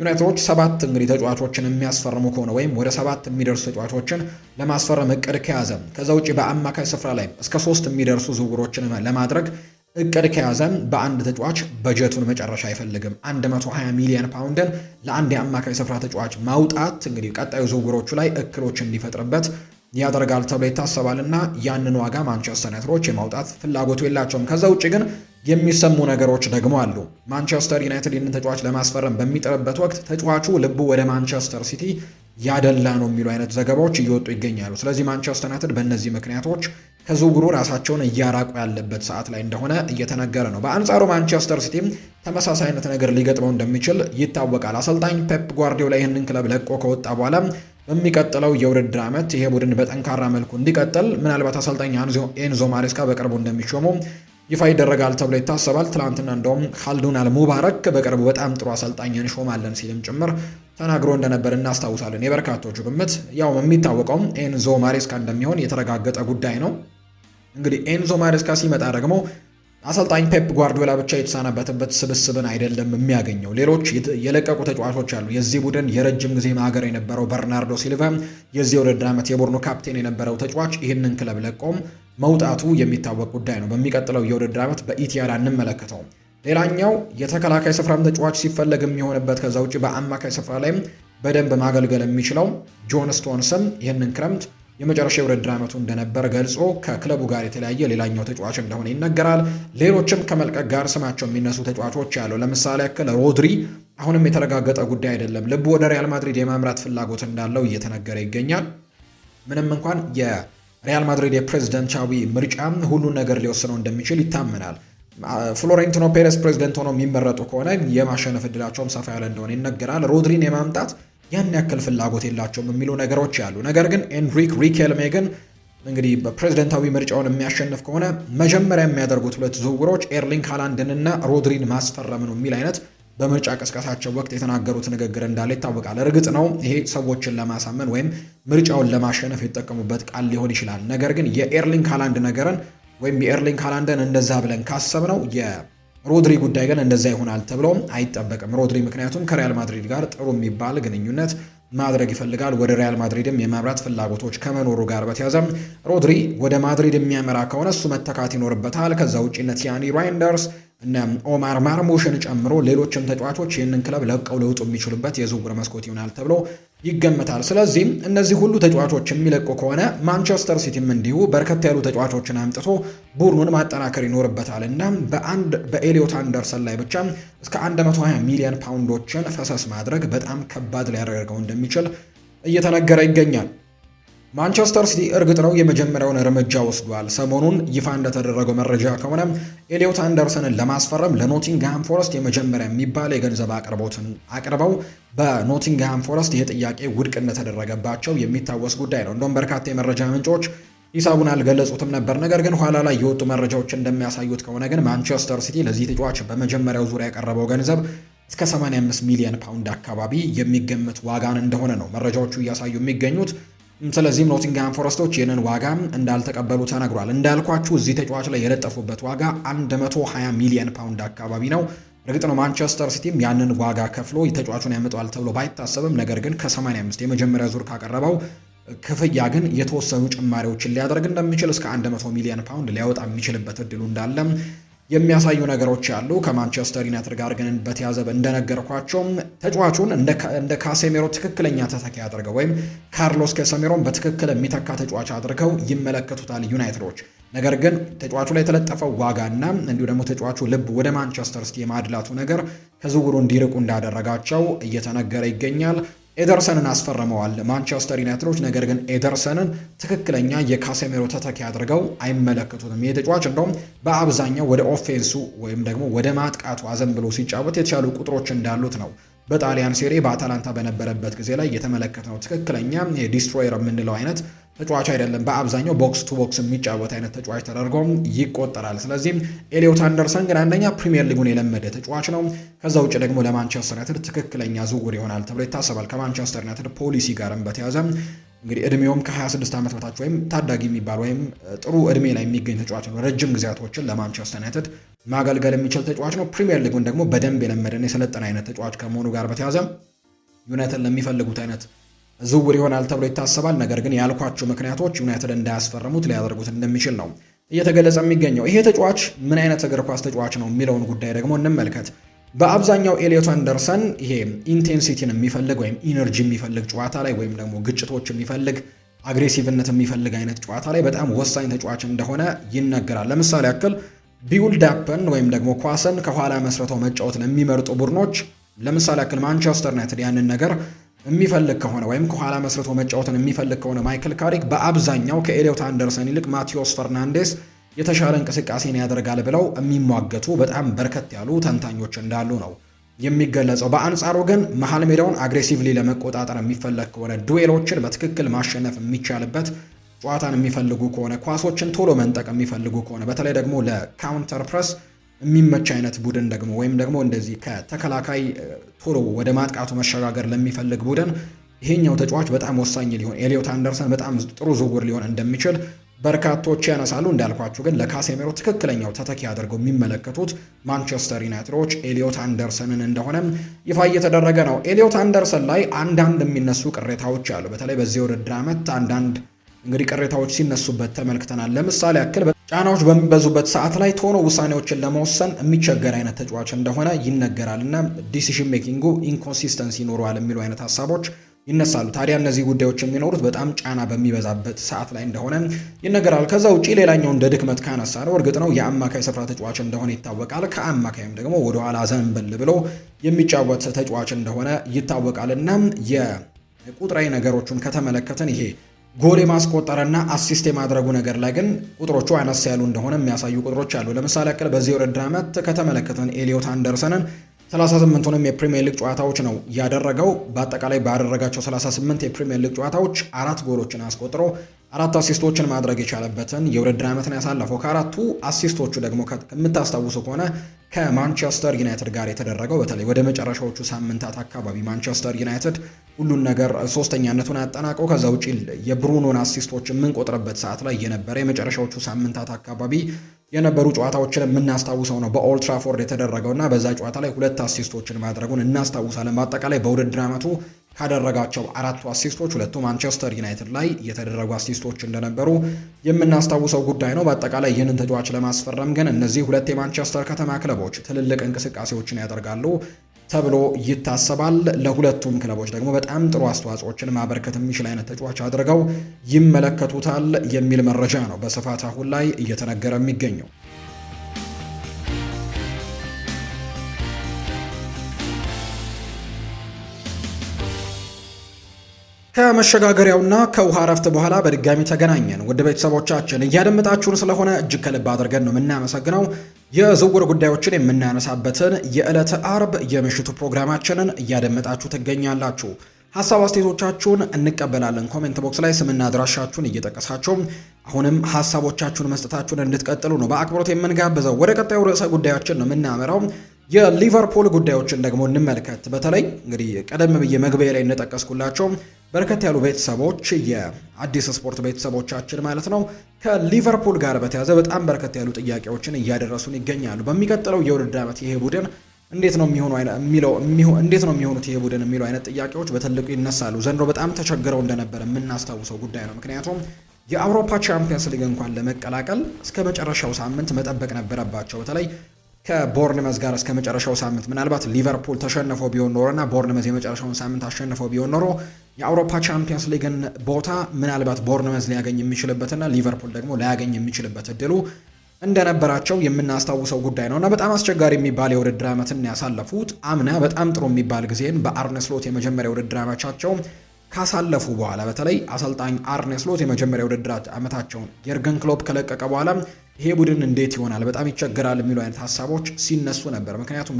ዩናይትዶች 7 እንግዲህ ተጫዋቾችን የሚያስፈርሙ ከሆነ ወይም ወደ 7 የሚደርሱ ተጫዋቾችን ለማስፈረም እቅድ ከያዘ ከዛ ውጪ በአማካይ ስፍራ ላይ እስከ 3 የሚደርሱ ዝውውሮችን ለማድረግ እቅድ ከያዘም በአንድ ተጫዋች በጀቱን መጨረሻ አይፈልግም። 120 ሚሊዮን ፓውንድን ለአንድ የአማካይ ስፍራ ተጫዋች ማውጣት እንግዲህ ቀጣዩ ዝውውሮቹ ላይ እክሎች እንዲፈጥርበት ያደርጋል ተብሎ ይታሰባልና ያንን ዋጋ ማንቸስተር ዩናይትዶች የማውጣት ፍላጎቱ የላቸውም። ከዛ ውጭ ግን የሚሰሙ ነገሮች ደግሞ አሉ። ማንቸስተር ዩናይትድ ይህንን ተጫዋች ለማስፈረም በሚጥርበት ወቅት ተጫዋቹ ልቡ ወደ ማንቸስተር ሲቲ ያደላ ነው የሚሉ አይነት ዘገባዎች እየወጡ ይገኛሉ። ስለዚህ ማንቸስተር ዩናይትድ በእነዚህ ምክንያቶች ከዝውውሩ ራሳቸውን እያራቁ ያለበት ሰዓት ላይ እንደሆነ እየተነገረ ነው። በአንጻሩ ማንቸስተር ሲቲም ተመሳሳይ አይነት ነገር ሊገጥመው እንደሚችል ይታወቃል። አሰልጣኝ ፔፕ ጓርዲዮላ ይህንን ክለብ ለቆ ከወጣ በኋላ በሚቀጥለው የውድድር ዓመት ይሄ ቡድን በጠንካራ መልኩ እንዲቀጥል ምናልባት አሰልጣኝ ኤንዞ ማሬስካ በቅርቡ እንደሚሾሙ ይፋ ይደረጋል ተብሎ ይታሰባል። ትላንትና እንደውም ካልዱን አልሙባረክ በቅርቡ በጣም ጥሩ አሰልጣኝ እንሾማለን ሲልም ጭምር ተናግሮ እንደነበር እናስታውሳለን። የበርካቶቹ ግምት ያው የሚታወቀውም ኤንዞ ማሬስካ እንደሚሆን የተረጋገጠ ጉዳይ ነው። እንግዲህ ኤንዞ ማሬስካ ሲመጣ ደግሞ አሰልጣኝ ፔፕ ጓርዲዮላ ብቻ የተሳናበትበት ስብስብን አይደለም የሚያገኘው። ሌሎች የለቀቁ ተጫዋቾች አሉ። የዚህ ቡድን የረጅም ጊዜ ማገር የነበረው በርናርዶ ሲልቫ የዚህ የውድድር ዓመት የቡድኑ ካፕቴን የነበረው ተጫዋች ይህንን ክለብ ለቆም መውጣቱ የሚታወቅ ጉዳይ ነው። በሚቀጥለው የውድድር ዓመት በኢቲያድ አንመለከተው። ሌላኛው የተከላካይ ስፍራም ተጫዋች ሲፈለግ የሚሆንበት ከዛ ውጭ በአማካይ ስፍራ ላይም በደንብ ማገልገል የሚችለው ጆን ስቶንስም ይህንን ክረምት የመጨረሻ የውድድር ዓመቱ እንደነበር ገልጾ ከክለቡ ጋር የተለያየ ሌላኛው ተጫዋች እንደሆነ ይነገራል። ሌሎችም ከመልቀቅ ጋር ስማቸው የሚነሱ ተጫዋቾች ያለው ለምሳሌ ያክል ሮድሪ አሁንም የተረጋገጠ ጉዳይ አይደለም። ልቡ ወደ ሪያል ማድሪድ የማምራት ፍላጎት እንዳለው እየተነገረ ይገኛል። ምንም እንኳን የሪያል ማድሪድ የፕሬዝዳንታዊ ምርጫ ሁሉን ነገር ሊወስነው እንደሚችል ይታመናል። ፍሎሬንቲኖ ፔሬስ ፕሬዝደንት ሆነው የሚመረጡ ከሆነ የማሸነፍ እድላቸውም ሰፋ ያለ እንደሆነ ይነገራል። ሮድሪን የማምጣት ያን ያክል ፍላጎት የላቸውም የሚሉ ነገሮች ያሉ። ነገር ግን ኤንሪክ ሪኬልሜ ግን እንግዲህ በፕሬዝደንታዊ ምርጫውን የሚያሸንፍ ከሆነ መጀመሪያ የሚያደርጉት ሁለት ዝውውሮች ኤርሊንግ ሃላንድን እና ሮድሪን ማስፈረም ነው የሚል አይነት በምርጫ ቅስቀሳቸው ወቅት የተናገሩት ንግግር እንዳለ ይታወቃል። እርግጥ ነው ይሄ ሰዎችን ለማሳመን ወይም ምርጫውን ለማሸነፍ የተጠቀሙበት ቃል ሊሆን ይችላል። ነገር ግን የኤርሊንግ ሃላንድ ነገርን ወይም የኤርሊንግ ሃላንድን እንደዛ ብለን ካሰብነው ሮድሪ ጉዳይ ግን እንደዛ ይሆናል ተብሎ አይጠበቅም። ሮድሪ ምክንያቱም ከሪያል ማድሪድ ጋር ጥሩ የሚባል ግንኙነት ማድረግ ይፈልጋል። ወደ ሪያል ማድሪድም የማምራት ፍላጎቶች ከመኖሩ ጋር በተያዘም ሮድሪ ወደ ማድሪድ የሚያመራ ከሆነ እሱ መተካት ይኖርበታል። ከዛ ውጪ እነ ቲያኒ ራይንደርስ እና ኦማር ማርሙሽን ጨምሮ ሌሎችም ተጫዋቾች ይህንን ክለብ ለቀው ሊወጡ የሚችሉበት የዝውውር መስኮት ይሆናል ተብሎ ይገመታል። ስለዚህም እነዚህ ሁሉ ተጫዋቾች የሚለቁ ከሆነ ማንቸስተር ሲቲም እንዲሁ በርከት ያሉ ተጫዋቾችን አምጥቶ ቡድኑን ማጠናከር ይኖርበታል እና በኤሊዮት አንደርሰን ላይ ብቻ እስከ 120 ሚሊዮን ፓውንዶችን ፈሰስ ማድረግ በጣም ከባድ ሊያደርገው እንደሚችል እየተነገረ ይገኛል። ማንቸስተር ሲቲ እርግጥ ነው የመጀመሪያውን እርምጃ ወስዷል። ሰሞኑን ይፋ እንደተደረገው መረጃ ከሆነ ኤሊዮት አንደርሰንን ለማስፈረም ለኖቲንግሃም ፎረስት የመጀመሪያ የሚባል የገንዘብ አቅርቦትን አቅርበው በኖቲንግሃም ፎረስት ይህ ጥያቄ ውድቅ እንደተደረገባቸው የሚታወስ ጉዳይ ነው። እንደውም በርካታ የመረጃ ምንጮች ሂሳቡን አልገለጹትም ነበር። ነገር ግን ኋላ ላይ የወጡ መረጃዎች እንደሚያሳዩት ከሆነ ግን ማንቸስተር ሲቲ ለዚህ ተጫዋች በመጀመሪያው ዙሪያ ያቀረበው ገንዘብ እስከ 85 ሚሊዮን ፓውንድ አካባቢ የሚገመት ዋጋን እንደሆነ ነው መረጃዎቹ እያሳዩ የሚገኙት። ስለዚህም ኖቲንግሃም ፎረስቶች ይህንን ዋጋ እንዳልተቀበሉ ተነግሯል። እንዳልኳችሁ እዚህ ተጫዋች ላይ የለጠፉበት ዋጋ 120 ሚሊዮን ፓውንድ አካባቢ ነው። እርግጥ ነው ማንቸስተር ሲቲም ያንን ዋጋ ከፍሎ ተጫዋቹን ያመጣዋል ተብሎ ባይታሰብም፣ ነገር ግን ከ85 የመጀመሪያ ዙር ካቀረበው ክፍያ ግን የተወሰኑ ጭማሪዎችን ሊያደርግ እንደሚችል እስከ 100 ሚሊዮን ፓውንድ ሊያወጣ የሚችልበት እድሉ እንዳለም የሚያሳዩ ነገሮች አሉ። ከማንቸስተር ዩናይትድ ጋር ግን በተያዘ እንደነገርኳቸው ተጫዋቹን እንደ ካሴሜሮ ትክክለኛ ተተኪ አድርገው ወይም ካርሎስ ካሴሜሮን በትክክል የሚተካ ተጫዋች አድርገው ይመለከቱታል ዩናይትዶች። ነገር ግን ተጫዋቹ ላይ የተለጠፈው ዋጋና እንዲሁ ደግሞ ተጫዋቹ ልብ ወደ ማንቸስተር ሲቲ የማድላቱ ነገር ከዝውውሩ እንዲርቁ እንዳደረጋቸው እየተነገረ ይገኛል። ኤደርሰንን አስፈርመዋል ማንቸስተር ዩናይትዶች። ነገር ግን ኤደርሰንን ትክክለኛ የካሴሜሮ ተተኪ አድርገው አይመለከቱትም። ይህ ተጫዋች እንደውም በአብዛኛው ወደ ኦፌንሱ ወይም ደግሞ ወደ ማጥቃቱ አዘንብሎ ሲጫወት የተሻሉ ቁጥሮች እንዳሉት ነው በጣሊያን ሴሪ በአታላንታ በነበረበት ጊዜ ላይ የተመለከትነው። ትክክለኛ የዲስትሮየር የምንለው አይነት ተጫዋች አይደለም። በአብዛኛው ቦክስ ቱ ቦክስ የሚጫወት አይነት ተጫዋች ተደርጎም ይቆጠራል። ስለዚህም ኤሊዮት አንደርሰን ግን አንደኛ ፕሪሚየር ሊጉን የለመደ ተጫዋች ነው። ከዛ ውጭ ደግሞ ለማንቸስተር ዩናይትድ ትክክለኛ ዝውውር ይሆናል ተብሎ ይታሰባል። ከማንቸስተር ዩናይትድ ፖሊሲ ጋርም በተያዘ እንግዲህ እድሜውም ከ26 ዓመት በታች ወይም ታዳጊ የሚባል ወይም ጥሩ እድሜ ላይ የሚገኝ ተጫዋች ነው። ረጅም ጊዜያቶችን ለማንቸስተር ዩናይትድ ማገልገል የሚችል ተጫዋች ነው። ፕሪሚየር ሊጉን ደግሞ በደንብ የለመደና የሰለጠነ አይነት ተጫዋች ከመሆኑ ጋር በተያዘ ዩናይትድ ለሚፈልጉት አይነት ዝውውር ይሆናል ተብሎ ይታሰባል። ነገር ግን ያልኳቸው ምክንያቶች ዩናይትድ እንዳያስፈርሙት ሊያደርጉት እንደሚችል ነው እየተገለጸ የሚገኘው። ይሄ ተጫዋች ምን አይነት እግር ኳስ ተጫዋች ነው የሚለውን ጉዳይ ደግሞ እንመልከት። በአብዛኛው ኤሊዮት አንደርሰን ይሄ ኢንቴንሲቲን የሚፈልግ ወይም ኢነርጂ የሚፈልግ ጨዋታ ላይ ወይም ደግሞ ግጭቶች የሚፈልግ አግሬሲቭነት የሚፈልግ አይነት ጨዋታ ላይ በጣም ወሳኝ ተጫዋች እንደሆነ ይነገራል። ለምሳሌ ያክል ቢውልድ አፕን ወይም ደግሞ ኳስን ከኋላ መስርተው መጫወት ለሚመርጡ ቡድኖች ለምሳሌ ያክል ማንቸስተር ዩናይትድ ያንን ነገር የሚፈልግ ከሆነ ወይም ከኋላ መስርቶ መጫወትን የሚፈልግ ከሆነ ማይክል ካሪክ በአብዛኛው ከኤሊዮት አንደርሰን ይልቅ ማቴዎስ ፈርናንዴስ የተሻለ እንቅስቃሴን ያደርጋል ብለው የሚሟገቱ በጣም በርከት ያሉ ተንታኞች እንዳሉ ነው የሚገለጸው። በአንጻሩ ግን መሀል ሜዳውን አግሬሲቭሊ ለመቆጣጠር የሚፈለግ ከሆነ ዱዌሎችን በትክክል ማሸነፍ የሚቻልበት ጨዋታን የሚፈልጉ ከሆነ ኳሶችን ቶሎ መንጠቅ የሚፈልጉ ከሆነ በተለይ ደግሞ ለካውንተር ፕረስ የሚመች አይነት ቡድን ደግሞ ወይም ደግሞ እንደዚህ ከተከላካይ ቶሎ ወደ ማጥቃቱ መሸጋገር ለሚፈልግ ቡድን ይሄኛው ተጫዋች በጣም ወሳኝ ሊሆን ኤሊዮት አንደርሰን በጣም ጥሩ ዝውውር ሊሆን እንደሚችል በርካቶች ያነሳሉ። እንዳልኳችሁ ግን ለካሴሜሮ ትክክለኛው ተተኪ አድርገው የሚመለከቱት ማንቸስተር ዩናይትዶች ኤሊዮት አንደርሰንን እንደሆነም ይፋ እየተደረገ ነው። ኤሊዮት አንደርሰን ላይ አንዳንድ የሚነሱ ቅሬታዎች አሉ። በተለይ በዚህ ውድድር ዓመት አንዳንድ እንግዲህ ቅሬታዎች ሲነሱበት ተመልክተናል። ለምሳሌ ያክል ጫናዎች በሚበዙበት ሰዓት ላይ ቶሎ ውሳኔዎችን ለመወሰን የሚቸገር አይነት ተጫዋች እንደሆነ ይነገራል እና ዲሲሽን ሜኪንጉ ኢንኮንሲስተንሲ ይኖረዋል የሚሉ አይነት ሀሳቦች ይነሳሉ። ታዲያ እነዚህ ጉዳዮች የሚኖሩት በጣም ጫና በሚበዛበት ሰዓት ላይ እንደሆነ ይነገራል። ከዛ ውጪ ሌላኛው እንደ ድክመት ካነሳ ነው እርግጥ ነው የአማካይ ስፍራ ተጫዋች እንደሆነ ይታወቃል። ከአማካይም ደግሞ ወደኋላ ዘንበል ብሎ የሚጫወት ተጫዋች እንደሆነ ይታወቃል እና የቁጥራዊ ነገሮቹን ከተመለከተን ይሄ ጎል የማስቆጠርና አሲስት የማድረጉ ነገር ላይ ግን ቁጥሮቹ አነስ ያሉ እንደሆነ የሚያሳዩ ቁጥሮች አሉ። ለምሳሌ ያክል በዚህ ውድድር ዓመት ከተመለከተን ኤሊዮት አንደርሰንን 38ቱንም የፕሪሚየር ሊግ ጨዋታዎች ነው ያደረገው። በአጠቃላይ ባደረጋቸው 38 የፕሪሚየር ሊግ ጨዋታዎች 4 ጎሎችን አስቆጥሮ 4 አሲስቶችን ማድረግ የቻለበትን የውድድር ዓመትን ያሳለፈው። ከአራቱ አሲስቶቹ ደግሞ ከምታስታውሱ ከሆነ ከማንቸስተር ዩናይትድ ጋር የተደረገው በተለይ ወደ መጨረሻዎቹ ሳምንታት አካባቢ ማንቸስተር ዩናይትድ ሁሉን ነገር ሶስተኛነቱን አጠናቀው ከዛ ውጪ የብሩኖን አሲስቶች የምንቆጥርበት ሰዓት ላይ የነበረ የመጨረሻዎቹ ሳምንታት አካባቢ የነበሩ ጨዋታዎችን የምናስታውሰው ነው። በኦልድ ትራፎርድ የተደረገውና በዛ ጨዋታ ላይ 2 አሲስቶችን ማድረጉን እናስታውሳለን። በአጠቃላይ በውድድር ዓመቱ ካደረጋቸው 4 አሲስቶች 2ቱ ማንቸስተር ዩናይትድ ላይ የተደረጉ አሲስቶች እንደነበሩ የምናስታውሰው ጉዳይ ነው። በአጠቃላይ ይህንን ተጫዋች ለማስፈረም ግን እነዚህ 2 የማንቸስተር ከተማ ክለቦች ትልልቅ እንቅስቃሴዎችን ያደርጋሉ ተብሎ ይታሰባል። ለሁለቱም ክለቦች ደግሞ በጣም ጥሩ አስተዋጽኦችን ማበርከት የሚችል አይነት ተጫዋች አድርገው ይመለከቱታል የሚል መረጃ ነው በስፋት አሁን ላይ እየተነገረ የሚገኘው። ከመሸጋገሪያውና ከውሃ ረፍት በኋላ በድጋሚ ተገናኘን። ውድ ቤተሰቦቻችን እያደመጣችሁን ስለሆነ እጅግ ከልብ አድርገን ነው የምናመሰግነው። የዝውውር ጉዳዮችን የምናነሳበትን የዕለተ አርብ የምሽቱ ፕሮግራማችንን እያደመጣችሁ ትገኛላችሁ። ሀሳብ አስተያየቶቻችሁን እንቀበላለን። ኮሜንት ቦክስ ላይ ስምና አድራሻችሁን እየጠቀሳችሁ አሁንም ሀሳቦቻችሁን መስጠታችሁን እንድትቀጥሉ ነው በአክብሮት የምንጋብዘው። ወደ ቀጣዩ ርዕሰ ጉዳያችን ነው የምናመራው። የሊቨርፑል ጉዳዮችን ደግሞ እንመልከት። በተለይ እንግዲህ ቀደም ብዬ መግቢያ ላይ እንደጠቀስኩላቸው በርከት ያሉ ቤተሰቦች የአዲስ ስፖርት ቤተሰቦቻችን ማለት ነው ከሊቨርፑል ጋር በተያዘ በጣም በርከት ያሉ ጥያቄዎችን እያደረሱን ይገኛሉ። በሚቀጥለው የውድድር ዓመት ይሄ ቡድን እንዴት ነው የሚሆኑት ይሄ ቡድን የሚለው አይነት ጥያቄዎች በትልቁ ይነሳሉ። ዘንድሮ በጣም ተቸግረው እንደነበረ የምናስታውሰው ጉዳይ ነው። ምክንያቱም የአውሮፓ ቻምፒየንስ ሊግ እንኳን ለመቀላቀል እስከ መጨረሻው ሳምንት መጠበቅ ነበረባቸው። በተለይ ከቦርንመዝ ጋር እስከ መጨረሻው ሳምንት ምናልባት ሊቨርፑል ተሸንፈው ቢሆን ኖሮና ቦርንመዝ የመጨረሻውን ሳምንት አሸንፈው ቢሆን ኖሮ የአውሮፓ ቻምፒየንስ ሊግን ቦታ ምናልባት ቦርንመዝ ሊያገኝ የሚችልበትና ሊቨርፑል ደግሞ ላያገኝ የሚችልበት እድሉ እንደነበራቸው የምናስታውሰው ጉዳይ ነው እና በጣም አስቸጋሪ የሚባል የውድድር ዓመትን ያሳለፉት አምና በጣም ጥሩ የሚባል ጊዜን በአርነ ስሎት የመጀመሪያ የውድድር ዓመታቸው ካሳለፉ በኋላ በተለይ አሰልጣኝ አርነ ስሎት የመጀመሪያ የውድድር ዓመታቸውን የርገን ክሎፕ ከለቀቀ በኋላ ይሄ ቡድን እንዴት ይሆናል በጣም ይቸገራል የሚሉ አይነት ሀሳቦች ሲነሱ ነበር። ምክንያቱም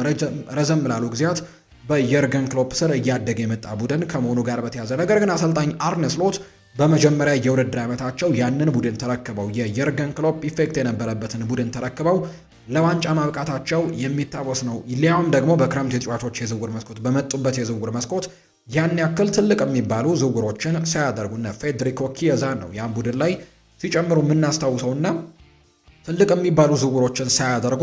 ረዘም ላሉ ጊዜያት በየርገን ክሎፕ ስር እያደገ የመጣ ቡድን ከመሆኑ ጋር በተያዘ ነገር ግን አሰልጣኝ አርነ ስሎት በመጀመሪያ የውድድር ዓመታቸው ያንን ቡድን ተረክበው የየርገን ክሎፕ ኢፌክት የነበረበትን ቡድን ተረክበው ለዋንጫ ማብቃታቸው የሚታወስ ነው። ሊያውም ደግሞ በክረምት የተጫዋቾች የዝውውር መስኮት በመጡበት የዝውውር መስኮት ያን ያክል ትልቅ የሚባሉ ዝውውሮችን ሳያደርጉና ፌዴሪኮ ኪየዛ ነው ያን ቡድን ላይ ሲጨምሩ የምናስታውሰውና ትልቅ የሚባሉ ዝውውሮችን ሳያደርጉ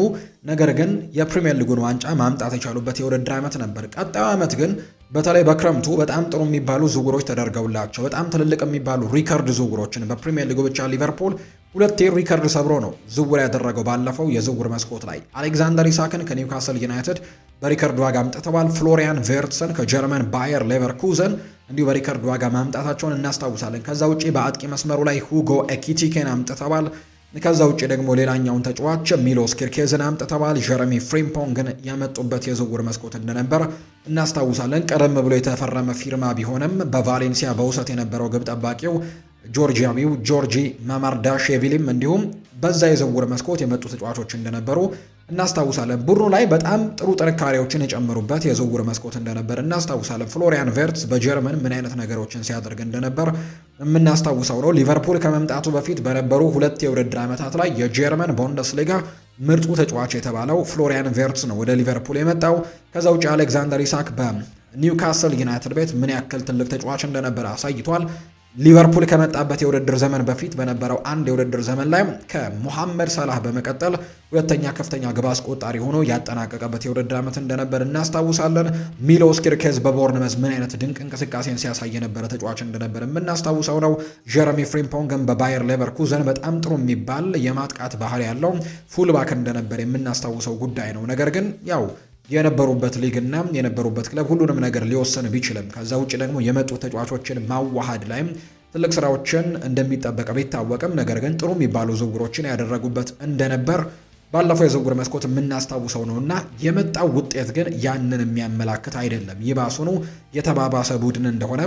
ነገር ግን የፕሪሚየር ሊጉን ዋንጫ ማምጣት የቻሉበት የውድድር ዓመት ነበር። ቀጣዩ ዓመት ግን በተለይ በክረምቱ በጣም ጥሩ የሚባሉ ዝውውሮች ተደርገውላቸው በጣም ትልልቅ የሚባሉ ሪከርድ ዝውውሮችን በፕሪሚየር ሊጉ ብቻ ሊቨርፑል 2 ሪከርድ ሰብሮ ነው ዝውውር ያደረገው ባለፈው የዝውውር መስኮት ላይ። አሌክዛንደር ኢሳክን ከኒውካስል ዩናይትድ በሪከርድ ዋጋ አምጥተዋል። ፍሎሪያን ቬርትሰን ከጀርመን ባየር ሌቨርኩዘን እንዲሁ በሪከርድ ዋጋ ማምጣታቸውን እናስታውሳለን። ከዛ ውጪ በአጥቂ መስመሩ ላይ ሁጎ ኤኪቲኬን አምጥተዋል። ከዛ ውጪ ደግሞ ሌላኛውን ተጫዋች ሚሎስ ኪርኬዝን አምጥተዋል። ጀረሚ ፍሪምፖንግን ያመጡበት የዝውውር መስኮት እንደነበር እናስታውሳለን። ቀደም ብሎ የተፈረመ ፊርማ ቢሆንም በቫሌንሲያ በውሰት የነበረው ግብ ጠባቂው ጆርጂያዊው ጆርጂ ማማርዳሽቪሊም እንዲሁም በዛ የዝውውር መስኮት የመጡ ተጫዋቾች እንደነበሩ እናስታውሳለን። ቡድኑ ላይ በጣም ጥሩ ጥንካሬዎችን የጨመሩበት የዝውውር መስኮት እንደነበር እናስታውሳለን። ፍሎሪያን ቨርትስ በጀርመን ምን አይነት ነገሮችን ሲያደርግ እንደነበር የምናስታውሰው ነው። ሊቨርፑል ከመምጣቱ በፊት በነበሩ 2 የውድድር ዓመታት ላይ የጀርመን ቡንደስሊጋ ምርጡ ተጫዋች የተባለው ፍሎሪያን ቨርትስ ነው ወደ ሊቨርፑል የመጣው። ከዛ ውጭ አሌክዛንደር ኢሳክ በኒውካስል ዩናይትድ ቤት ምን ያክል ትልቅ ተጫዋች እንደነበረ አሳይቷል። ሊቨርፑል ከመጣበት የውድድር ዘመን በፊት በነበረው አንድ የውድድር ዘመን ላይ ከሙሐመድ ሰላህ በመቀጠል ሁለተኛ ከፍተኛ ግብ አስቆጣሪ ሆኖ ያጠናቀቀበት የውድድር ዓመት እንደነበር እናስታውሳለን። ሚሎስ ኪርኬዝ በቦርንመዝ ምን አይነት ድንቅ እንቅስቃሴን ሲያሳይ የነበረ ተጫዋች እንደነበር የምናስታውሰው ነው። ጀረሚ ፍሪምፖንግን በባየር ሌቨርኩዘን በጣም ጥሩ የሚባል የማጥቃት ባህሪ ያለው ፉልባክ እንደነበር የምናስታውሰው ጉዳይ ነው። ነገር ግን ያው የነበሩበት ሊግና የነበሩበት ክለብ ሁሉንም ነገር ሊወሰን ቢችልም ከዛ ውጭ ደግሞ የመጡ ተጫዋቾችን ማዋሃድ ላይም ትልቅ ስራዎችን እንደሚጠበቅ ቢታወቅም ነገር ግን ጥሩ የሚባሉ ዝውውሮችን ያደረጉበት እንደነበር ባለፈው የዝውውር መስኮት የምናስታውሰው ነውና የመጣው ውጤት ግን ያንን የሚያመላክት አይደለም። ይባሱኑ የተባባሰ ቡድን እንደሆነ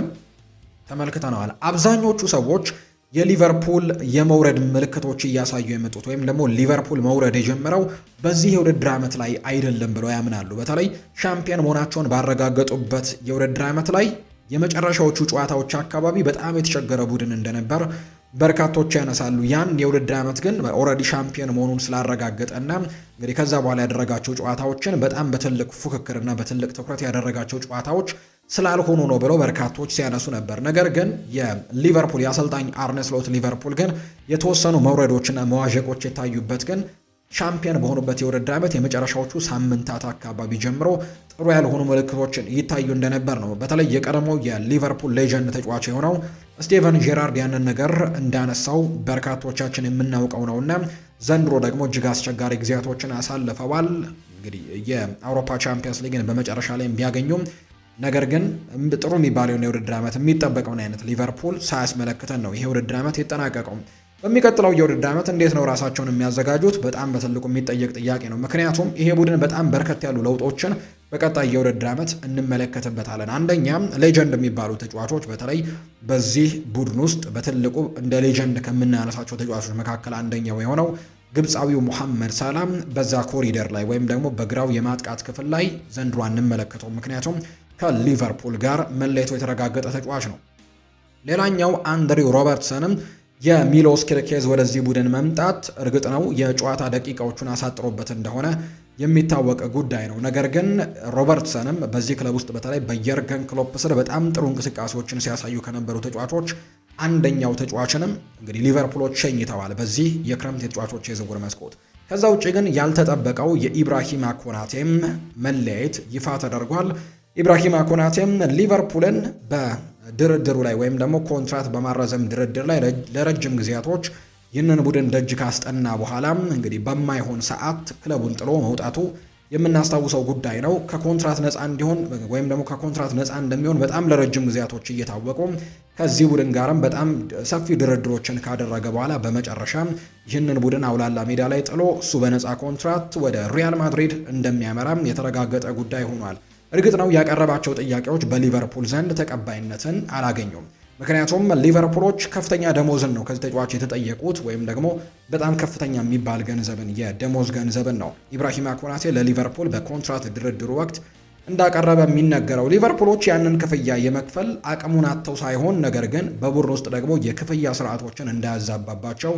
ተመልክተናል። አብዛኞቹ ሰዎች የሊቨርፑል የመውረድ ምልክቶች እያሳዩ የመጡት ወይም ደግሞ ሊቨርፑል መውረድ የጀመረው በዚህ የውድድር ዓመት ላይ አይደለም ብለው ያምናሉ። በተለይ ሻምፒዮን መሆናቸውን ባረጋገጡበት የውድድር ዓመት ላይ የመጨረሻዎቹ ጨዋታዎች አካባቢ በጣም የተቸገረ ቡድን እንደነበር በርካቶች ያነሳሉ። ያን የውድድር ዓመት ግን ኦልሬዲ ሻምፒዮን መሆኑን ስላረጋገጠና እንግዲህ ከዛ በኋላ ያደረጋቸው ጨዋታዎችን በጣም በትልቅ ፉክክርና በትልቅ ትኩረት ያደረጋቸው ጨዋታዎች ስላልሆኑ ነው ብለው በርካቶች ሲያነሱ ነበር። ነገር ግን የሊቨርፑል የአሰልጣኝ አርነ ስሎት ሊቨርፑል ግን የተወሰኑ መውረዶችና መዋዠቆች የታዩበት ግን ሻምፒዮን በሆኑበት የውድድር ዓመት የመጨረሻዎቹ ሳምንታት አካባቢ ጀምሮ ጥሩ ያልሆኑ ምልክቶችን ይታዩ እንደነበር ነው። በተለይ የቀድሞው የሊቨርፑል ሌጀንድ ተጫዋች የሆነው ስቴቨን ጄራርድ ያንን ነገር እንዳነሳው በርካቶቻችን የምናውቀው ነውና ዘንድሮ ደግሞ እጅግ አስቸጋሪ ጊዜያቶችን አሳልፈዋል። እንግዲህ የአውሮፓ ቻምፒየንስ ሊግን በመጨረሻ ላይ ቢያገኙም ነገር ግን ጥሩ የሚባለውን የውድድር ዓመት የሚጠበቀውን አይነት ሊቨርፑል ሳያስመለክተን ነው ይሄ ውድድር ዓመት የተጠናቀቀው። በሚቀጥለው የውድድር ዓመት እንዴት ነው ራሳቸውን የሚያዘጋጁት? በጣም በትልቁ የሚጠየቅ ጥያቄ ነው። ምክንያቱም ይሄ ቡድን በጣም በርከት ያሉ ለውጦችን በቀጣይ የውድድር ዓመት እንመለከትበታለን። አንደኛ ሌጀንድ የሚባሉ ተጫዋቾች በተለይ በዚህ ቡድን ውስጥ በትልቁ እንደ ሌጀንድ ከምናነሳቸው ተጫዋቾች መካከል አንደኛው የሆነው ግብፃዊው ሙሐመድ ሰላም በዛ ኮሪደር ላይ ወይም ደግሞ በግራው የማጥቃት ክፍል ላይ ዘንድሮ እንመለከተው። ምክንያቱም ከሊቨርፑል ጋር መለየቱ የተረጋገጠ ተጫዋች ነው። ሌላኛው አንድሪው ሮበርትሰንም የሚሎስ ኪርኬዝ ወደዚህ ቡድን መምጣት እርግጥ ነው የጨዋታ ደቂቃዎቹን አሳጥሮበት እንደሆነ የሚታወቅ ጉዳይ ነው። ነገር ግን ሮበርትሰንም በዚህ ክለብ ውስጥ በተለይ በየርገን ክሎፕ ስር በጣም ጥሩ እንቅስቃሴዎችን ሲያሳዩ ከነበሩ ተጫዋቾች አንደኛው ተጫዋችንም እንግዲህ ሊቨርፑሎች ሸኝተዋል በዚህ የክረምት የተጫዋቾች የዝውውር መስኮት። ከዛ ውጭ ግን ያልተጠበቀው የኢብራሂማ ኮናቴም መለያየት ይፋ ተደርጓል። ኢብራሂማ ኮናቴም ሊቨርፑልን በድርድሩ ላይ ወይም ደግሞ ኮንትራት በማራዘም ድርድር ላይ ለረጅም ጊዜያቶች ይህንን ቡድን ደጅ ካስጠና በኋላም እንግዲህ በማይሆን ሰዓት ክለቡን ጥሎ መውጣቱ የምናስታውሰው ጉዳይ ነው። ከኮንትራት ነፃ እንዲሆን ወይም ደግሞ ከኮንትራት ነፃ እንደሚሆን በጣም ለረጅም ጊዜያቶች እየታወቁ ከዚህ ቡድን ጋርም በጣም ሰፊ ድርድሮችን ካደረገ በኋላ በመጨረሻ ይህንን ቡድን አውላላ ሜዳ ላይ ጥሎ እሱ በነፃ ኮንትራት ወደ ሪያል ማድሪድ እንደሚያመራም የተረጋገጠ ጉዳይ ሆኗል። እርግጥ ነው ያቀረባቸው ጥያቄዎች በሊቨርፑል ዘንድ ተቀባይነትን አላገኙም። ምክንያቱም ሊቨርፑሎች ከፍተኛ ደሞዝን ነው ከዚህ ተጫዋች የተጠየቁት ወይም ደግሞ በጣም ከፍተኛ የሚባል ገንዘብን የደሞዝ ገንዘብን ነው ኢብራሂማ ኮናቴ ለሊቨርፑል በኮንትራት ድርድሩ ወቅት እንዳቀረበ የሚነገረው። ሊቨርፑሎች ያንን ክፍያ የመክፈል አቅሙን አጥተው ሳይሆን ነገር ግን በቡድን ውስጥ ደግሞ የክፍያ ስርዓቶችን እንዳያዛባባቸው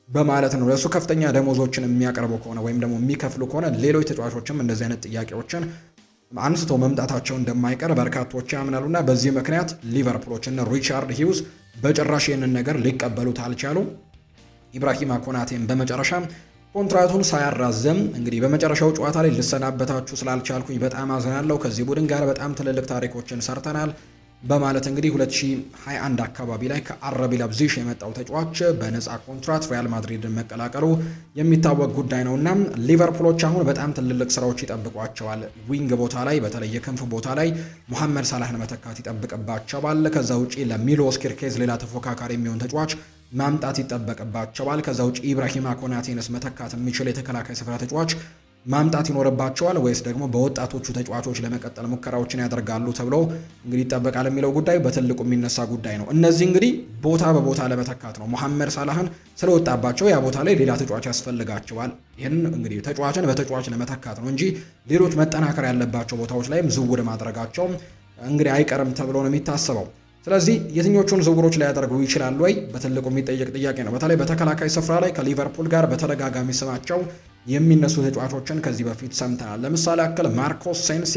በማለት ነው። ለሱ ከፍተኛ ደሞዞችን የሚያቀርቡ ከሆነ ወይም ደግሞ የሚከፍሉ ከሆነ ሌሎች ተጫዋቾችም እንደዚህ አይነት ጥያቄዎችን አንስቶ መምጣታቸው እንደማይቀር በርካቶች ያምናሉና በዚህ ምክንያት ሊቨርፑሎች እና ሪቻርድ ሂውዝ በጭራሽ ይህንን ነገር ሊቀበሉት አልቻሉ። ኢብራሂማ ኮናቴን በመጨረሻ ኮንትራቱን ሳያራዘም እንግዲህ በመጨረሻው ጨዋታ ላይ ልሰናበታችሁ ስላልቻልኩኝ በጣም አዝናለሁ። ከዚህ ቡድን ጋር በጣም ትልልቅ ታሪኮችን ሰርተናል። በማለት እንግዲህ 2021 አካባቢ ላይ ከአረቢ ለብዚሽ የመጣው ተጫዋች በነፃ ኮንትራት ሪያል ማድሪድን መቀላቀሉ የሚታወቅ ጉዳይ ነውና ሊቨርፑሎች አሁን በጣም ትልልቅ ስራዎች ይጠብቋቸዋል። ዊንግ ቦታ ላይ በተለይ የክንፍ ቦታ ላይ ሙሐመድ ሳላህን መተካት ይጠብቅባቸዋል። ከዛ ውጪ ለሚሎስ ኪርኬዝ ሌላ ተፎካካሪ የሚሆን ተጫዋች ማምጣት ይጠበቅባቸዋል። ከዛ ውጪ ኢብራሂማ ኮናቴንስ መተካት የሚችል የተከላካይ ስፍራ ተጫዋች ማምጣት ይኖርባቸዋል ወይስ ደግሞ በወጣቶቹ ተጫዋቾች ለመቀጠል ሙከራዎችን ያደርጋሉ ተብሎ እንግዲህ ይጠበቃል የሚለው ጉዳይ በትልቁ የሚነሳ ጉዳይ ነው። እነዚህ እንግዲህ ቦታ በቦታ ለመተካት ነው። መሐመድ ሳላህን ስለወጣባቸው ያ ቦታ ላይ ሌላ ተጫዋች ያስፈልጋቸዋል። ይህን እንግዲህ ተጫዋችን በተጫዋች ለመተካት ነው እንጂ ሌሎች መጠናከር ያለባቸው ቦታዎች ላይም ዝውውር ማድረጋቸው እንግዲህ አይቀርም ተብሎ ነው የሚታሰበው። ስለዚህ የትኞቹን ዝውውሮች ላይ ያደርጉ ይችላሉ ወይ በትልቁ የሚጠየቅ ጥያቄ ነው። በተለይ በተከላካይ ስፍራ ላይ ከሊቨርፑል ጋር በተደጋጋሚ ስማቸው የሚነሱ ተጫዋቾችን ከዚህ በፊት ሰምተናል። ለምሳሌ ያክል ማርኮስ ሴንሲ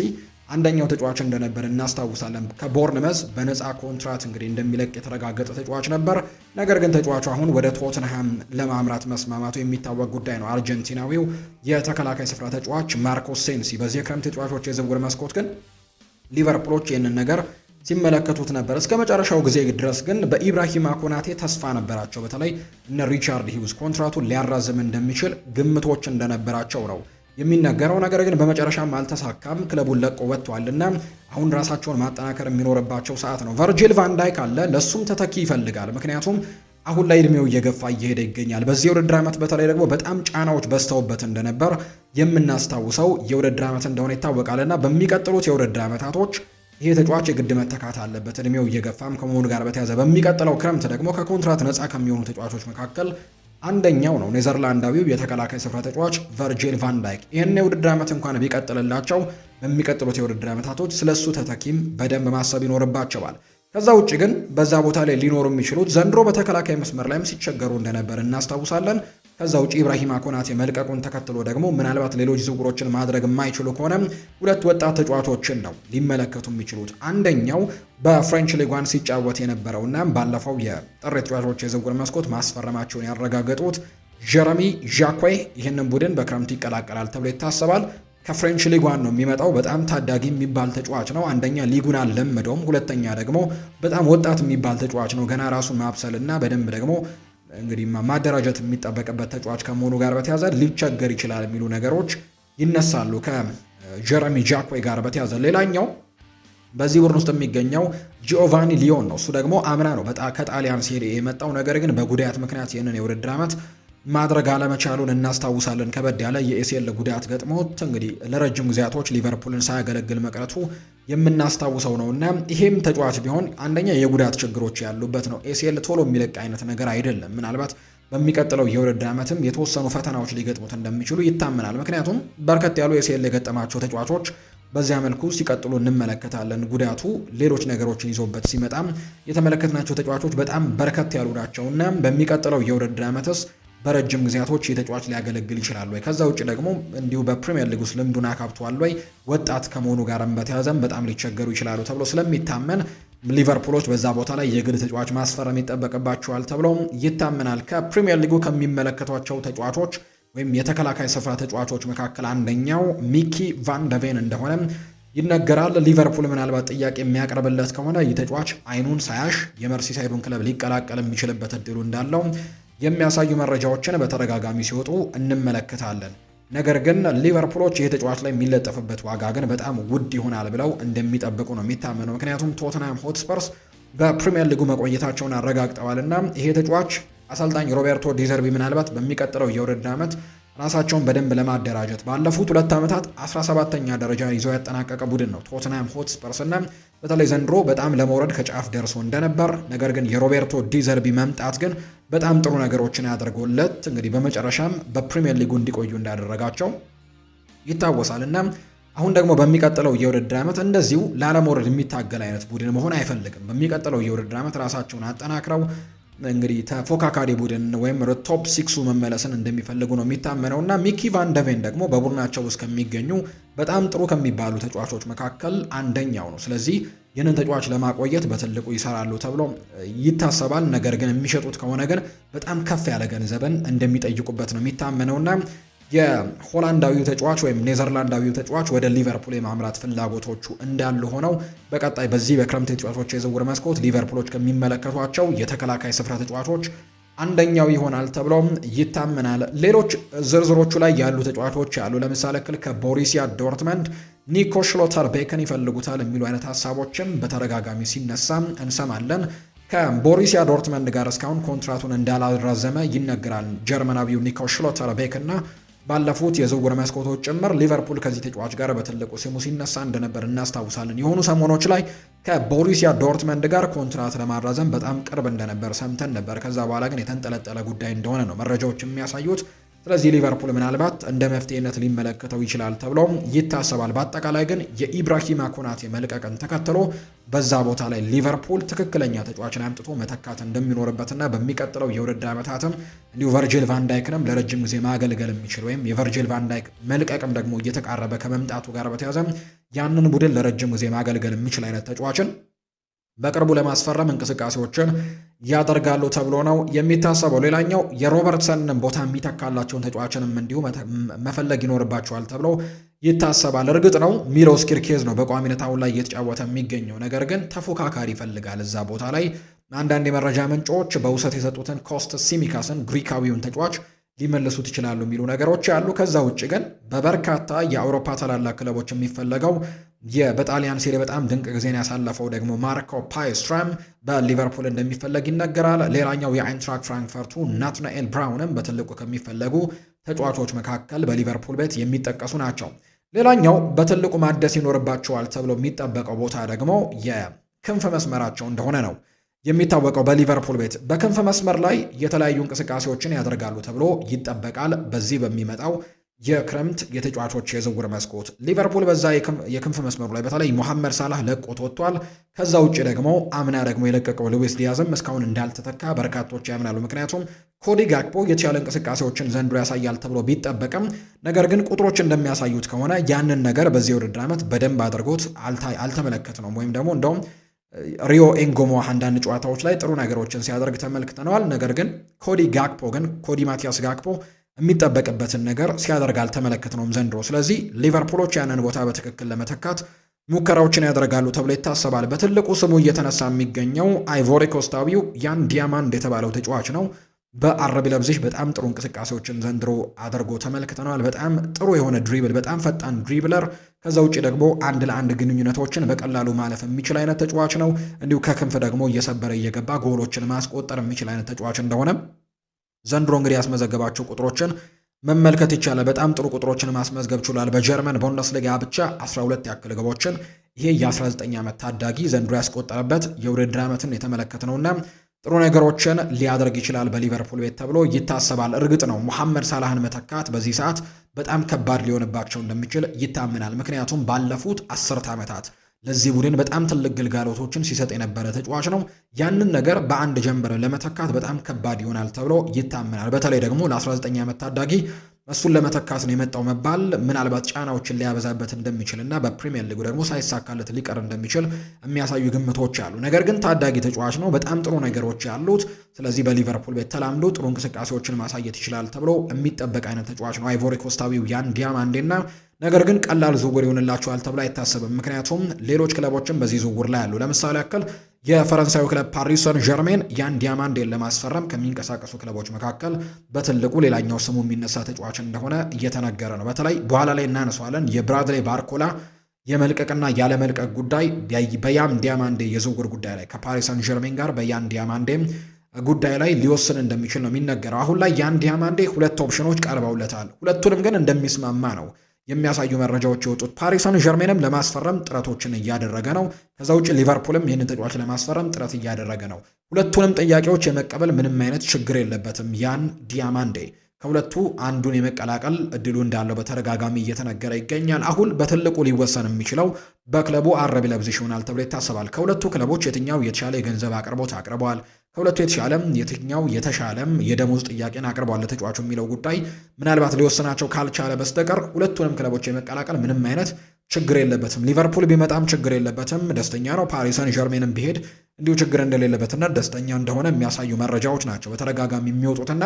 አንደኛው ተጫዋች እንደነበር እናስታውሳለን። ከቦርንመዝ በነፃ ኮንትራት እንግዲህ እንደሚለቅ የተረጋገጠ ተጫዋች ነበር። ነገር ግን ተጫዋቹ አሁን ወደ ቶትንሃም ለማምራት መስማማቱ የሚታወቅ ጉዳይ ነው። አርጀንቲናዊው የተከላካይ ስፍራ ተጫዋች ማርኮስ ሴንሲ በዚህ የክረምት ተጫዋቾች የዝውውር መስኮት ግን ሊቨርፑሎች ይህንን ነገር ሲመለከቱት ነበር። እስከ መጨረሻው ጊዜ ድረስ ግን በኢብራሂማ ኮናቴ ተስፋ ነበራቸው። በተለይ እነ ሪቻርድ ሂውዝ ኮንትራቱን ሊያራዝም እንደሚችል ግምቶች እንደነበራቸው ነው የሚነገረው። ነገር ግን በመጨረሻም አልተሳካም። ክለቡን ለቆ ወጥቷልና አሁን ራሳቸውን ማጠናከር የሚኖርባቸው ሰዓት ነው። ቨርጂል ቫን ዳይክ አለ፣ ለሱም ተተኪ ይፈልጋል። ምክንያቱም አሁን ላይ እድሜው እየገፋ እየሄደ ይገኛል። በዚህ የውድድር ዓመት በተለይ ደግሞ በጣም ጫናዎች በዝተውበት እንደነበር የምናስታውሰው የውድድር ዓመት እንደሆነ ይታወቃልና በሚቀጥሉት የውድድር ዓመታቶች ይሄ ተጫዋች የግድ መተካት አለበት። እድሜው እየገፋም ከመሆኑ ጋር በተያያዘ በሚቀጥለው ክረምት ደግሞ ከኮንትራት ነፃ ከሚሆኑ ተጫዋቾች መካከል አንደኛው ነው ኔዘርላንዳዊው የተከላካይ ስፍራ ተጫዋች ቨርጂል ቫን ዳይክ። ይህን የውድድር ዓመት እንኳን ቢቀጥልላቸው በሚቀጥሉት የውድድር ዓመታቶች ስለሱ ተተኪም በደንብ ማሰብ ይኖርባቸዋል። ከዛ ውጭ ግን በዛ ቦታ ላይ ሊኖሩ የሚችሉት ዘንድሮ በተከላካይ መስመር ላይም ሲቸገሩ እንደነበር እናስታውሳለን። ከዛ ውጭ ኢብራሂማ ኮናቴ መልቀቁን ተከትሎ ደግሞ ምናልባት ሌሎች ዝውውሮችን ማድረግ የማይችሉ ከሆነ ሁለት ወጣት ተጫዋቾችን ነው ሊመለከቱ የሚችሉት። አንደኛው በፍሬንች ሊጓን ሲጫወት የነበረውና ባለፈው የጥር ተጫዋቾች የዝውውር መስኮት ማስፈረማቸውን ያረጋገጡት ጀረሚ ዣኳ ይህንን ቡድን በክረምት ይቀላቀላል ተብሎ ይታሰባል። ከፍሬንች ሊጓን ነው የሚመጣው። በጣም ታዳጊ የሚባል ተጫዋች ነው። አንደኛ ሊጉን አልለመደውም፣ ሁለተኛ ደግሞ በጣም ወጣት የሚባል ተጫዋች ነው። ገና ራሱን ማብሰልና በደንብ ደግሞ እንግዲህ ማደራጀት የሚጠበቅበት ተጫዋች ከመሆኑ ጋር በተያዘ ሊቸገር ይችላል የሚሉ ነገሮች ይነሳሉ ከጀረሚ ጃክዌ ጋር በተያዘ። ሌላኛው በዚህ ቡድን ውስጥ የሚገኘው ጂኦቫኒ ሊዮን ነው። እሱ ደግሞ አምና ነው በጣም ከጣሊያን ሴሪ የመጣው። ነገር ግን በጉዳት ምክንያት ይህንን የውድድር ዓመት ማድረግ አለመቻሉን እናስታውሳለን። ከበድ ያለ የኤሲኤል ጉዳት ገጥሞት እንግዲህ ለረጅም ጊዜያቶች ሊቨርፑልን ሳያገለግል መቅረቱ የምናስታውሰው ነው እና ይሄም ተጫዋች ቢሆን አንደኛ የጉዳት ችግሮች ያሉበት ነው። ኤሲኤል ቶሎ የሚለቅ አይነት ነገር አይደለም። ምናልባት በሚቀጥለው የውድድር ዓመትም የተወሰኑ ፈተናዎች ሊገጥሙት እንደሚችሉ ይታመናል። ምክንያቱም በርከት ያሉ ኤሲኤል የገጠማቸው ተጫዋቾች በዚያ መልኩ ሲቀጥሉ እንመለከታለን። ጉዳቱ ሌሎች ነገሮችን ይዞበት ሲመጣም የተመለከትናቸው ተጫዋቾች በጣም በርከት ያሉ ናቸው እና በሚቀጥለው የውድድር ዓመትስ በረጅም ጊዜያቶች የተጫዋች ሊያገለግል ይችላል ወይ? ከዛ ውጭ ደግሞ እንዲሁ በፕሪሚየር ሊግ ውስጥ ልምዱን አካብቷል ወይ? ወጣት ከመሆኑ ጋርም በተያዘም በጣም ሊቸገሩ ይችላሉ ተብሎ ስለሚታመን ሊቨርፑሎች በዛ ቦታ ላይ የግል ተጫዋች ማስፈረም ይጠበቅባቸዋል ተብሎ ይታመናል። ከፕሪሚየር ሊጉ ከሚመለከቷቸው ተጫዋቾች ወይም የተከላካይ ስፍራ ተጫዋቾች መካከል አንደኛው ሚኪ ቫን ደቬን እንደሆነ ይነገራል። ሊቨርፑል ምናልባት ጥያቄ የሚያቀርብለት ከሆነ ይህ ተጫዋች አይኑን ሳያሽ የመርሲሳይዱን ክለብ ሊቀላቀል የሚችልበት እድሉ እንዳለው የሚያሳዩ መረጃዎችን በተደጋጋሚ ሲወጡ እንመለከታለን። ነገር ግን ሊቨርፑሎች ይህ ተጫዋች ላይ የሚለጠፍበት ዋጋ ግን በጣም ውድ ይሆናል ብለው እንደሚጠብቁ ነው የሚታመነው። ምክንያቱም ቶተንሃም ሆትስፐርስ በፕሪሚየር ሊጉ መቆየታቸውን አረጋግጠዋልና ይሄ ተጫዋች አሰልጣኝ ሮቤርቶ ዲዘርቢ ምናልባት በሚቀጥለው የውድድር ዓመት ራሳቸውን በደንብ ለማደራጀት ባለፉት 2 ዓመታት 17ኛ ደረጃ ይዘው ያጠናቀቀ ቡድን ነው ቶተንሃም ሆትስፐርስ እና በተለይ ዘንድሮ በጣም ለመውረድ ከጫፍ ደርሶ እንደነበር፣ ነገር ግን የሮቤርቶ ዲዘርቢ መምጣት ግን በጣም ጥሩ ነገሮችን ያደርጎለት እንግዲህ በመጨረሻም በፕሪሚየር ሊጉ እንዲቆዩ እንዳደረጋቸው ይታወሳል እና አሁን ደግሞ በሚቀጥለው የውድድር ዓመት እንደዚሁ ላለመውረድ የሚታገል አይነት ቡድን መሆን አይፈልግም። በሚቀጥለው የውድድር ዓመት ራሳቸውን አጠናክረው እንግዲህ ተፎካካሪ ቡድን ወይም ቶፕ 6 መመለስን እንደሚፈልጉ ነው የሚታመነው እና ሚኪ ቫን ደቬን ደግሞ በቡድናቸው ውስጥ ከሚገኙ በጣም ጥሩ ከሚባሉ ተጫዋቾች መካከል አንደኛው ነው። ስለዚህ ይህንን ተጫዋች ለማቆየት በትልቁ ይሰራሉ ተብሎ ይታሰባል። ነገር ግን የሚሸጡት ከሆነ ግን በጣም ከፍ ያለ ገንዘብን እንደሚጠይቁበት ነው የሚታመነው እና የሆላንዳዊው ተጫዋች ወይም ኔዘርላንዳዊው ተጫዋች ወደ ሊቨርፑል የማምራት ፍላጎቶቹ እንዳሉ ሆነው በቀጣይ በዚህ በክረምት ተጫዋቾች የዝውውር መስኮት ሊቨርፑሎች ከሚመለከቷቸው የተከላካይ ስፍራ ተጫዋቾች አንደኛው ይሆናል ተብሎም ይታመናል። ሌሎች ዝርዝሮቹ ላይ ያሉ ተጫዋቾች ያሉ ለምሳሌ ከቦሩሲያ ዶርትመንድ ኒኮ ሽሎተርቤክን ይፈልጉታል የሚሉ አይነት ሀሳቦችም በተደጋጋሚ ሲነሳ እንሰማለን። ከቦሩሲያ ዶርትመንድ ጋር እስካሁን ኮንትራቱን እንዳላራዘመ ይነገራል። ጀርመናዊው ኒኮ ሽሎተርቤክ እና ባለፉት የዝውውር መስኮቶች ጭምር ሊቨርፑል ከዚህ ተጫዋች ጋር በትልቁ ስሙ ሲነሳ እንደነበር እናስታውሳለን። የሆኑ ሰሞኖች ላይ ከቦሩሲያ ዶርትመንድ ጋር ኮንትራት ለማራዘም በጣም ቅርብ እንደነበር ሰምተን ነበር። ከዛ በኋላ ግን የተንጠለጠለ ጉዳይ እንደሆነ ነው መረጃዎች የሚያሳዩት። ስለዚህ ሊቨርፑል ምናልባት እንደ መፍትሄነት ሊመለከተው ይችላል ተብሎ ይታሰባል። በአጠቃላይ ግን የኢብራሂማ ኮናቴ መልቀቅን ተከትሎ በዛ ቦታ ላይ ሊቨርፑል ትክክለኛ ተጫዋችን አምጥቶ መተካት እንደሚኖርበትና በሚቀጥለው የውድድር ዓመታትም እንዲሁ ቨርጂል ቫንዳይክንም ለረጅም ጊዜ ማገልገል የሚችል ወይም የቨርጂል ቫንዳይክ መልቀቅም ደግሞ እየተቃረበ ከመምጣቱ ጋር በተያያዘ ያንን ቡድን ለረጅም ጊዜ ማገልገል የሚችል አይነት ተጫዋችን በቅርቡ ለማስፈረም እንቅስቃሴዎችን ያደርጋሉ ተብሎ ነው የሚታሰበው። ሌላኛው የሮበርትሰንን ቦታ የሚተካላቸውን ተጫዋችንም እንዲሁ መፈለግ ይኖርባቸዋል ተብሎ ይታሰባል። እርግጥ ነው ሚሎስ ኪርኬዝ ነው በቋሚነት አሁን ላይ እየተጫወተ የሚገኘው፣ ነገር ግን ተፎካካሪ ይፈልጋል እዛ ቦታ ላይ። አንዳንድ የመረጃ ምንጮች በውሰት የሰጡትን ኮስት ሲሚካስን ግሪካዊውን ተጫዋች ሊመልሱት ይችላሉ የሚሉ ነገሮች ያሉ። ከዛ ውጭ ግን በበርካታ የአውሮፓ ታላላቅ ክለቦች የሚፈለገው በጣሊያን ሴሪ በጣም ድንቅ ጊዜን ያሳለፈው ደግሞ ማርኮ ፓይስትራም በሊቨርፑል እንደሚፈለግ ይነገራል። ሌላኛው የአይንትራክ ፍራንክፈርቱ ናትናኤል ብራውንም በትልቁ ከሚፈለጉ ተጫዋቾች መካከል በሊቨርፑል ቤት የሚጠቀሱ ናቸው። ሌላኛው በትልቁ ማደስ ይኖርባቸዋል ተብሎ የሚጠበቀው ቦታ ደግሞ የክንፍ መስመራቸው እንደሆነ ነው የሚታወቀው። በሊቨርፑል ቤት በክንፍ መስመር ላይ የተለያዩ እንቅስቃሴዎችን ያደርጋሉ ተብሎ ይጠበቃል። በዚህ በሚመጣው የክረምት የተጫዋቾች የዝውውር መስኮት ሊቨርፑል በዛ የክንፍ መስመሩ ላይ በተለይ ሞሐመድ ሳላህ ለቆት ወጥቷል። ከዛ ውጭ ደግሞ አምና ደግሞ የለቀቀው ሉዊስ ዲያዝም እስካሁን እንዳልተተካ በርካቶች ያምናሉ። ምክንያቱም ኮዲ ጋክፖ የተሻለ እንቅስቃሴዎችን ዘንድሮ ያሳያል ተብሎ ቢጠበቅም ነገር ግን ቁጥሮች እንደሚያሳዩት ከሆነ ያንን ነገር በዚህ የውድድር ዓመት በደንብ አድርጎት አልተመለከትነውም። ወይም ደግሞ እንደውም ሪዮ ኤንጎሞ አንዳንድ ጨዋታዎች ላይ ጥሩ ነገሮችን ሲያደርግ ተመልክተነዋል። ነገር ግን ኮዲ ማቲያስ ጋክፖ የሚጠበቅበትን ነገር ሲያደርግ አልተመለከትነውም ዘንድሮ። ስለዚህ ሊቨርፑሎች ያንን ቦታ በትክክል ለመተካት ሙከራዎችን ያደርጋሉ ተብሎ ይታሰባል። በትልቁ ስሙ እየተነሳ የሚገኘው አይቮሪ ኮስታዊው ያን ዲያማንድ የተባለው ተጫዋች ነው። በአረቢ ለብዚሽ በጣም ጥሩ እንቅስቃሴዎችን ዘንድሮ አድርጎ ተመልክተነዋል። በጣም ጥሩ የሆነ ድሪብል፣ በጣም ፈጣን ድሪብለር፣ ከዛ ውጭ ደግሞ አንድ ለአንድ ግንኙነቶችን በቀላሉ ማለፍ የሚችል አይነት ተጫዋች ነው። እንዲሁ ከክንፍ ደግሞ እየሰበረ እየገባ ጎሎችን ማስቆጠር የሚችል አይነት ተጫዋች እንደሆነ ዘንድሮ እንግዲህ ያስመዘገባቸው ቁጥሮችን መመልከት ይቻላል። በጣም ጥሩ ቁጥሮችን ማስመዝገብ ችሏል። በጀርመን ቡንደስሊጋ ብቻ 12 ያክል ግቦችን ይሄ የ19 ዓመት ታዳጊ ዘንድሮ ያስቆጠረበት የውድድር ዓመትን የተመለከትነውና ጥሩ ነገሮችን ሊያደርግ ይችላል በሊቨርፑል ቤት ተብሎ ይታሰባል። እርግጥ ነው ሙሐመድ ሳላህን መተካት በዚህ ሰዓት በጣም ከባድ ሊሆንባቸው እንደሚችል ይታመናል። ምክንያቱም ባለፉት 10 ዓመታት ለዚህ ቡድን በጣም ትልቅ ግልጋሎቶችን ሲሰጥ የነበረ ተጫዋች ነው። ያንን ነገር በአንድ ጀንበር ለመተካት በጣም ከባድ ይሆናል ተብሎ ይታመናል። በተለይ ደግሞ ለ19 ዓመት ታዳጊ እሱን ለመተካት ነው የመጣው መባል ምናልባት ጫናዎችን ሊያበዛበት እንደሚችል እና በፕሪሚየር ሊጉ ደግሞ ሳይሳካለት ሊቀር እንደሚችል የሚያሳዩ ግምቶች አሉ። ነገር ግን ታዳጊ ተጫዋች ነው፣ በጣም ጥሩ ነገሮች ያሉት። ስለዚህ በሊቨርፑል ቤት ተላምዶ ጥሩ እንቅስቃሴዎችን ማሳየት ይችላል ተብሎ የሚጠበቅ አይነት ተጫዋች ነው አይቮሪ ኮስታዊው ያን ዲያማንዴና ነገር ግን ቀላል ዝውውር ይሆንላቸዋል ተብሎ አይታሰብም። ምክንያቱም ሌሎች ክለቦችን በዚህ ዝውውር ላይ አሉ። ለምሳሌ ያክል የፈረንሳዩ ክለብ ፓሪስ ሰን ዠርሜን ያን ዲያማንዴን ለማስፈረም ከሚንቀሳቀሱ ክለቦች መካከል በትልቁ ሌላኛው ስሙ የሚነሳ ተጫዋች እንደሆነ እየተነገረ ነው። በተለይ በኋላ ላይ እናነሳዋለን የብራድሌ ባርኮላ የመልቀቅና ያለመልቀቅ ጉዳይ በያን ዲያማንዴ የዝውውር ጉዳይ ላይ ከፓሪስ ሰን ዠርሜን ጋር በያን ዲያማንዴ ጉዳይ ላይ ሊወስን እንደሚችል ነው የሚነገረው። አሁን ላይ ያን ዲያማንዴ 2 ኦፕሽኖች ቀርበውለታል። ሁለቱንም ግን እንደሚስማማ ነው የሚያሳዩ መረጃዎች የወጡት። ፓሪስ ሰን ዠርሜንም ለማስፈረም ጥረቶችን እያደረገ ነው። ከዛ ውጭ ሊቨርፑልም ይህንን ተጫዋች ለማስፈረም ጥረት እያደረገ ነው። ሁለቱንም ጥያቄዎች የመቀበል ምንም አይነት ችግር የለበትም ያን ዲያማንዴ። ከሁለቱ አንዱን የመቀላቀል እድሉ እንዳለው በተደጋጋሚ እየተነገረ ይገኛል። አሁን በትልቁ ሊወሰን የሚችለው በክለቡ አረቢ ለብዚሽ ይሆናል ተብሎ ይታሰባል። ከሁለቱ ክለቦች የትኛው የተሻለ የገንዘብ አቅርቦት አቅርበዋል፣ ከሁለቱ የትኛው የተሻለም የደሞዝ ጥያቄን አቅርበዋል ለተጫዋቹ የሚለው ጉዳይ ምናልባት ሊወስናቸው ካልቻለ በስተቀር ሁለቱንም ክለቦች የመቀላቀል ምንም አይነት ችግር የለበትም። ሊቨርፑል ቢመጣም ችግር የለበትም፣ ደስተኛ ነው። ፓሪስ ሰን ዠርሜንም ቢሄድ እንዲሁ ችግር እንደሌለበትና ደስተኛ እንደሆነ የሚያሳዩ መረጃዎች ናቸው በተደጋጋሚ የሚወጡትና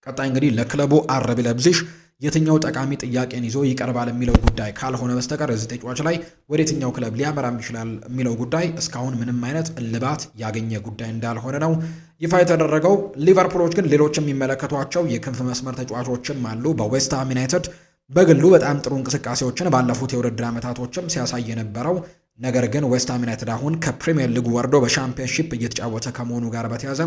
ቀጣይ እንግዲህ ለክለቡ አረቢ ለብዚሽ የትኛው ጠቃሚ ጥያቄን ይዞ ይቀርባል የሚለው ጉዳይ ካልሆነ በስተቀር እዚህ ተጫዋች ላይ ወደ የትኛው ክለብ ሊያመራም ይችላል የሚለው ጉዳይ እስካሁን ምንም አይነት እልባት ያገኘ ጉዳይ እንዳልሆነ ነው ይፋ የተደረገው። ሊቨርፑሎች ግን ሌሎች የሚመለከቷቸው የክንፍ መስመር ተጫዋቾችም አሉ። በዌስትሃም ዩናይትድ በግሉ በጣም ጥሩ እንቅስቃሴዎችን ባለፉት የውድድር ዓመታቶችም ሲያሳይ የነበረው ነገር ግን ዌስትሃም ዩናይትድ አሁን ከፕሪሚየር ሊጉ ወርዶ በሻምፒዮንሺፕ እየተጫወተ ከመሆኑ ጋር በተያያዘ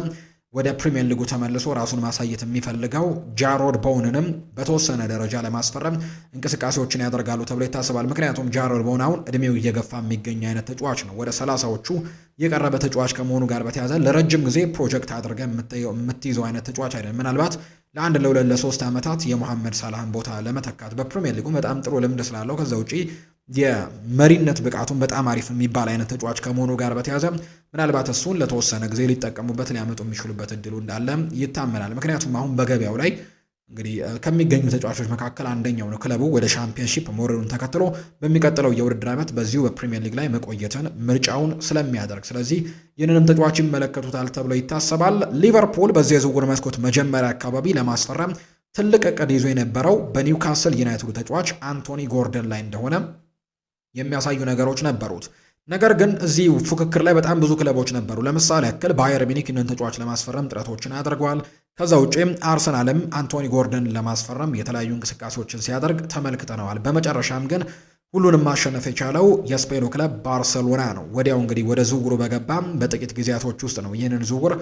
ወደ ፕሪሚየር ሊጉ ተመልሶ ራሱን ማሳየት የሚፈልገው ጃሮድ ቦውንንም በተወሰነ ደረጃ ለማስፈረም እንቅስቃሴዎችን ያደርጋሉ ተብሎ ይታሰባል። ምክንያቱም ጃሮድ ቦውን አሁን እድሜው እየገፋ የሚገኝ አይነት ተጫዋች ነው። ወደ 30ዎቹ የቀረበ ተጫዋች ከመሆኑ ጋር በተያያዘ ለረጅም ጊዜ ፕሮጀክት አድርገ የምትይዘው አይነት ተጫዋች አይደለም። ምናልባት ለአንድ ለሁለት ለሶስት ዓመታት የሞሐመድ ሳላህን ቦታ ለመተካት በፕሪሚየር ሊጉ በጣም ጥሩ ልምድ ስላለው ከዛ ውጪ የመሪነት ብቃቱን በጣም አሪፍ የሚባል አይነት ተጫዋች ከመሆኑ ጋር በተያያዘ ምናልባት እሱን ለተወሰነ ጊዜ ሊጠቀሙበት ሊያመጡ የሚችሉበት እድሉ እንዳለ ይታመናል። ምክንያቱም አሁን በገበያው ላይ እንግዲህ ከሚገኙ ተጫዋቾች መካከል አንደኛው ነው። ክለቡ ወደ ሻምፒዮንሺፕ መውረዱን ተከትሎ በሚቀጥለው የውድድር ዓመት በዚሁ በፕሪሚየር ሊግ ላይ መቆየትን ምርጫውን ስለሚያደርግ ስለዚህ ይህንንም ተጫዋች ይመለከቱታል ተብሎ ይታሰባል። ሊቨርፑል በዚህ የዝውውር መስኮት መጀመሪያ አካባቢ ለማስፈረም ትልቅ እቅድ ይዞ የነበረው በኒውካስል ዩናይትዱ ተጫዋች አንቶኒ ጎርደን ላይ እንደሆነ የሚያሳዩ ነገሮች ነበሩት። ነገር ግን እዚህ ፉክክር ላይ በጣም ብዙ ክለቦች ነበሩ። ለምሳሌ ያክል ባየር ሚኒክ ይህንን ተጫዋች ለማስፈረም ጥረቶችን አድርገዋል። ከዛ ውጪም አርሰናልም አንቶኒ ጎርደን ለማስፈረም የተለያዩ እንቅስቃሴዎችን ሲያደርግ ተመልክተነዋል። በመጨረሻም ግን ሁሉንም ማሸነፍ የቻለው የስፔኑ ክለብ ባርሰሎና ነው። ወዲያው እንግዲህ ወደ ዝውውሩ በገባም በጥቂት ጊዜያቶች ውስጥ ነው ይህንን ዝውውር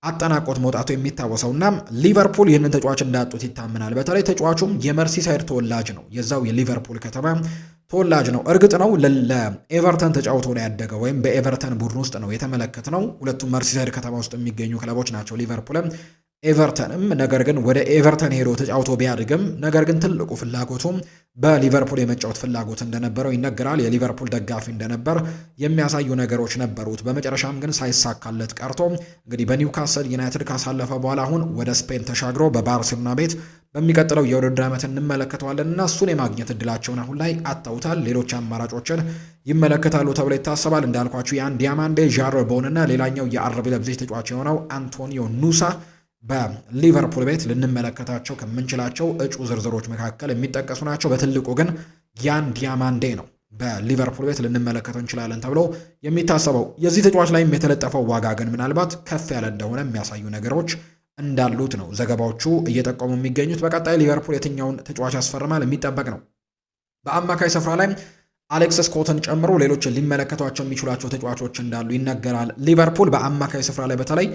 አጠናቆት መውጣቱ የሚታወሰውና ሊቨርፑል ይህንን ተጫዋች እንዳጡት ይታመናል። በተለይ ተጫዋቹም የመርሲሳይድ ተወላጅ ነው። የዛው የሊቨርፑል ከተማ ተወላጅ ነው። እርግጥ ነው ለኤቨርተን ተጫውቶ ነው ያደገው ወይም በኤቨርተን ቡድን ውስጥ ነው የተመለከትነው። ሁለቱም መርሲሳይድ ከተማ ውስጥ የሚገኙ ክለቦች ናቸው ሊቨርፑልም ኤቨርተንም። ነገር ግን ወደ ኤቨርተን ሄዶ ተጫውቶ ቢያድግም ነገር ግን ትልቁ ፍላጎቱም በሊቨርፑል የመጫወት ፍላጎት እንደነበረው ይነገራል። የሊቨርፑል ደጋፊ እንደነበር የሚያሳዩ ነገሮች ነበሩት። በመጨረሻም ግን ሳይሳካለት ቀርቶ እንግዲህ በኒውካስል ዩናይትድ ካሳለፈ በኋላ አሁን ወደ ስፔን ተሻግሮ በባርሴሎና ቤት በሚቀጥለው የውድድር ዓመት እንመለከተዋለን እና እሱን የማግኘት እድላቸውን አሁን ላይ አጥተውታል። ሌሎች አማራጮችን ይመለከታሉ ተብሎ ይታሰባል። እንዳልኳችሁ ያን ዲያማንዴ ዣሮድ ቦውን እና ሌላኛው የአርቢ ላይፕዚግ ተጫዋች የሆነው አንቶኒዮ ኑሳ በሊቨርፑል ቤት ልንመለከታቸው ከምንችላቸው እጩ ዝርዝሮች መካከል የሚጠቀሱ ናቸው። በትልቁ ግን ያን ዲያማንዴ ነው በሊቨርፑል ቤት ልንመለከተው እንችላለን ተብሎ የሚታሰበው። የዚህ ተጫዋች ላይም የተለጠፈው ዋጋ ግን ምናልባት ከፍ ያለ እንደሆነ የሚያሳዩ ነገሮች እንዳሉት ነው ዘገባዎቹ እየጠቆሙ የሚገኙት። በቀጣይ ሊቨርፑል የትኛውን ተጫዋች ያስፈርማል የሚጠበቅ ነው። በአማካይ ስፍራ ላይ አሌክስ ስኮትን ጨምሮ ሌሎች ሊመለከቷቸው የሚችሏቸው ተጫዋቾች እንዳሉ ይነገራል። ሊቨርፑል በአማካይ ስፍራ ላይ በተለይ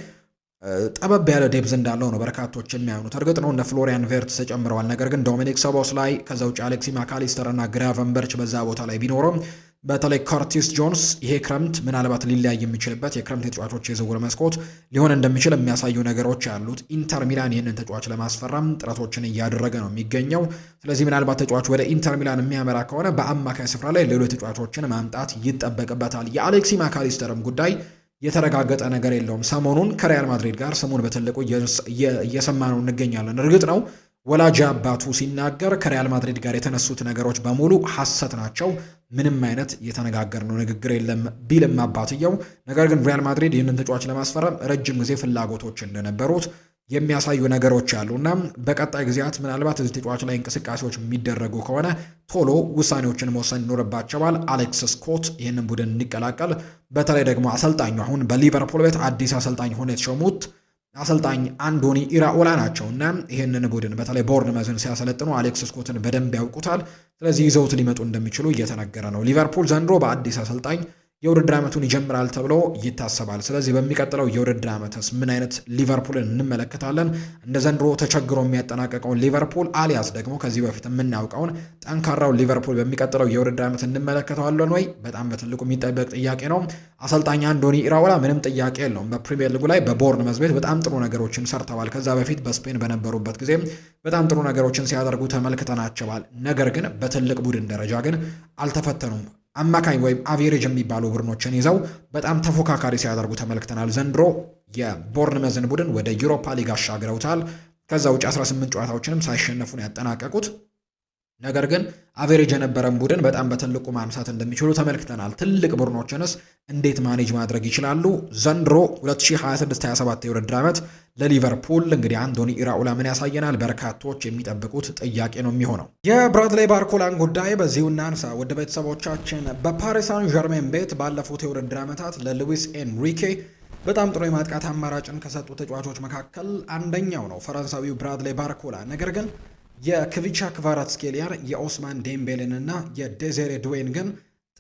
ጠበብ ያለ ዴብዝ እንዳለው ነው በርካቶች የሚያምኑት። እርግጥ ነው እነ ፍሎሪያን ቬርትስ ተጨምረዋል። ነገር ግን ዶሚኒክ ሶቦስ ላይ ከዛ ውጭ አሌክሲ ማካሊስተር እና ግራቨንበርች በዛ ቦታ ላይ ቢኖሩም በተለይ ከርቲስ ጆንስ ይሄ ክረምት ምናልባት ሊለያይ የሚችልበት የክረምት የተጫዋቾች የዝውውር መስኮት ሊሆን እንደሚችል የሚያሳዩ ነገሮች ያሉት። ኢንተር ሚላን ይህንን ተጫዋች ለማስፈረም ጥረቶችን እያደረገ ነው የሚገኘው። ስለዚህ ምናልባት ተጫዋች ወደ ኢንተር ሚላን የሚያመራ ከሆነ በአማካይ ስፍራ ላይ ሌሎች ተጫዋቾችን ማምጣት ይጠበቅበታል። የአሌክሲ ማካሊስተርም ጉዳይ የተረጋገጠ ነገር የለውም። ሰሞኑን ከሪያል ማድሪድ ጋር ስሙን በትልቁ እየሰማ ነው እንገኛለን። እርግጥ ነው ወላጅ አባቱ ሲናገር ከሪያል ማድሪድ ጋር የተነሱት ነገሮች በሙሉ ሐሰት ናቸው፣ ምንም አይነት የተነጋገርነው ንግግር የለም ቢልም አባትየው፣ ነገር ግን ሪያል ማድሪድ ይህንን ተጫዋች ለማስፈረም ረጅም ጊዜ ፍላጎቶች እንደነበሩት የሚያሳዩ ነገሮች አሉና በቀጣይ ጊዜያት ምናልባት እዚህ ተጫዋች ላይ እንቅስቃሴዎች የሚደረጉ ከሆነ ቶሎ ውሳኔዎችን መወሰን ይኖርባቸዋል። አሌክስ ስኮት ይህንን ቡድን እንዲቀላቀል በተለይ ደግሞ አሰልጣኙ አሁን በሊቨርፑል ቤት አዲስ አሰልጣኝ ሆነ የተሾሙት አሰልጣኝ አንዶኒ ኢራኦላ ናቸው እና ይህንን ቡድን በተለይ ቦርንመዝን ሲያሰለጥኑ አሌክስ ስኮትን በደንብ ያውቁታል። ስለዚህ ይዘውት ሊመጡ እንደሚችሉ እየተነገረ ነው። ሊቨርፑል ዘንድሮ በአዲስ አሰልጣኝ የውድድር ዓመቱን ይጀምራል ተብሎ ይታሰባል። ስለዚህ በሚቀጥለው የውድድር ዓመትስ ምን አይነት ሊቨርፑልን እንመለከታለን? እንደ ዘንድሮ ተቸግሮ የሚያጠናቀቀውን ሊቨርፑል አሊያስ ደግሞ ከዚህ በፊት የምናውቀውን ጠንካራው ሊቨርፑል በሚቀጥለው የውድድር ዓመት እንመለከተዋለን ወይ? በጣም በትልቁ የሚጠበቅ ጥያቄ ነው። አሰልጣኝ አንዶኒ ኢራኦላ ምንም ጥያቄ የለውም በፕሪሚየር ሊጉ ላይ በቦርንመዝ ቤት በጣም ጥሩ ነገሮችን ሰርተዋል። ከዛ በፊት በስፔን በነበሩበት ጊዜ በጣም ጥሩ ነገሮችን ሲያደርጉ ተመልክተናቸዋል። ነገር ግን በትልቅ ቡድን ደረጃ ግን አልተፈተኑም። አማካኝ ወይም አቬሬጅ የሚባሉ ቡድኖችን ይዘው በጣም ተፎካካሪ ሲያደርጉ ተመልክተናል። ዘንድሮ የቦርንመዝን ቡድን ወደ ዩሮፓ ሊግ አሻግረውታል። ከዛ ውጭ 18 ጨዋታዎችንም ሳይሸነፉ ነው ያጠናቀቁት። ነገር ግን አቬሬጅ የነበረን ቡድን በጣም በትልቁ ማንሳት እንደሚችሉ ተመልክተናል። ትልቅ ቡድኖችንስ እንዴት ማኔጅ ማድረግ ይችላሉ? ዘንድሮ 2026-27 የውድድር ዓመት ለሊቨርፑል እንግዲህ አንቶኒ ኢራኦላ ምን ያሳየናል? በርካቶች የሚጠብቁት ጥያቄ ነው የሚሆነው። የብራድሌ ባርኮላን ጉዳይ በዚሁ እናንሳ ውድ ቤተሰቦቻችን። በፓሪስ ሳን ዠርሜን ቤት ባለፉት የውድድር ዓመታት ለሉዊስ ኤንሪኬ በጣም ጥሩ የማጥቃት አማራጭን ከሰጡ ተጫዋቾች መካከል አንደኛው ነው ፈረንሳዊው ብራድሌ ባርኮላ። ነገር ግን የክቪቻ ክቫራትስኬሊያን የኦስማን ዴምቤልን እና የዴዜሬ ድዌይን ግን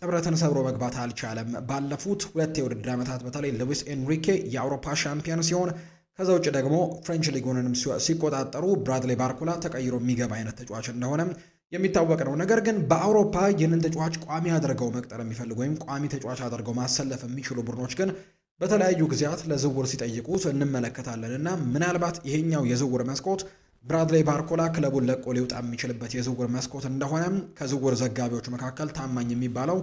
ጥብረትን ሰብሮ መግባት አልቻለም። ባለፉት 2 የውድድር ዓመታት በተለይ ሉዊስ ኤንሪኬ የአውሮፓ ሻምፒዮን ሲሆን ከዛ ውጭ ደግሞ ፍሬንች ሊጉንም ሲቆጣጠሩ ብራድሌ ባርኮላ ተቀይሮ የሚገባ አይነት ተጫዋች እንደሆነ የሚታወቅ ነው። ነገር ግን በአውሮፓ ይህንን ተጫዋች ቋሚ አድርገው መቅጠር የሚፈልጉ ወይም ቋሚ ተጫዋች አድርገው ማሰለፍ የሚችሉ ቡድኖች ግን በተለያዩ ጊዜያት ለዝውውር ሲጠይቁት እንመለከታለን እና ምናልባት ይሄኛው የዝውውር መስኮት ብራድሌ ባርኮላ ክለቡን ለቆ ሊወጣ የሚችልበት የዝውውር መስኮት እንደሆነ ከዝውውር ዘጋቢዎች መካከል ታማኝ የሚባለው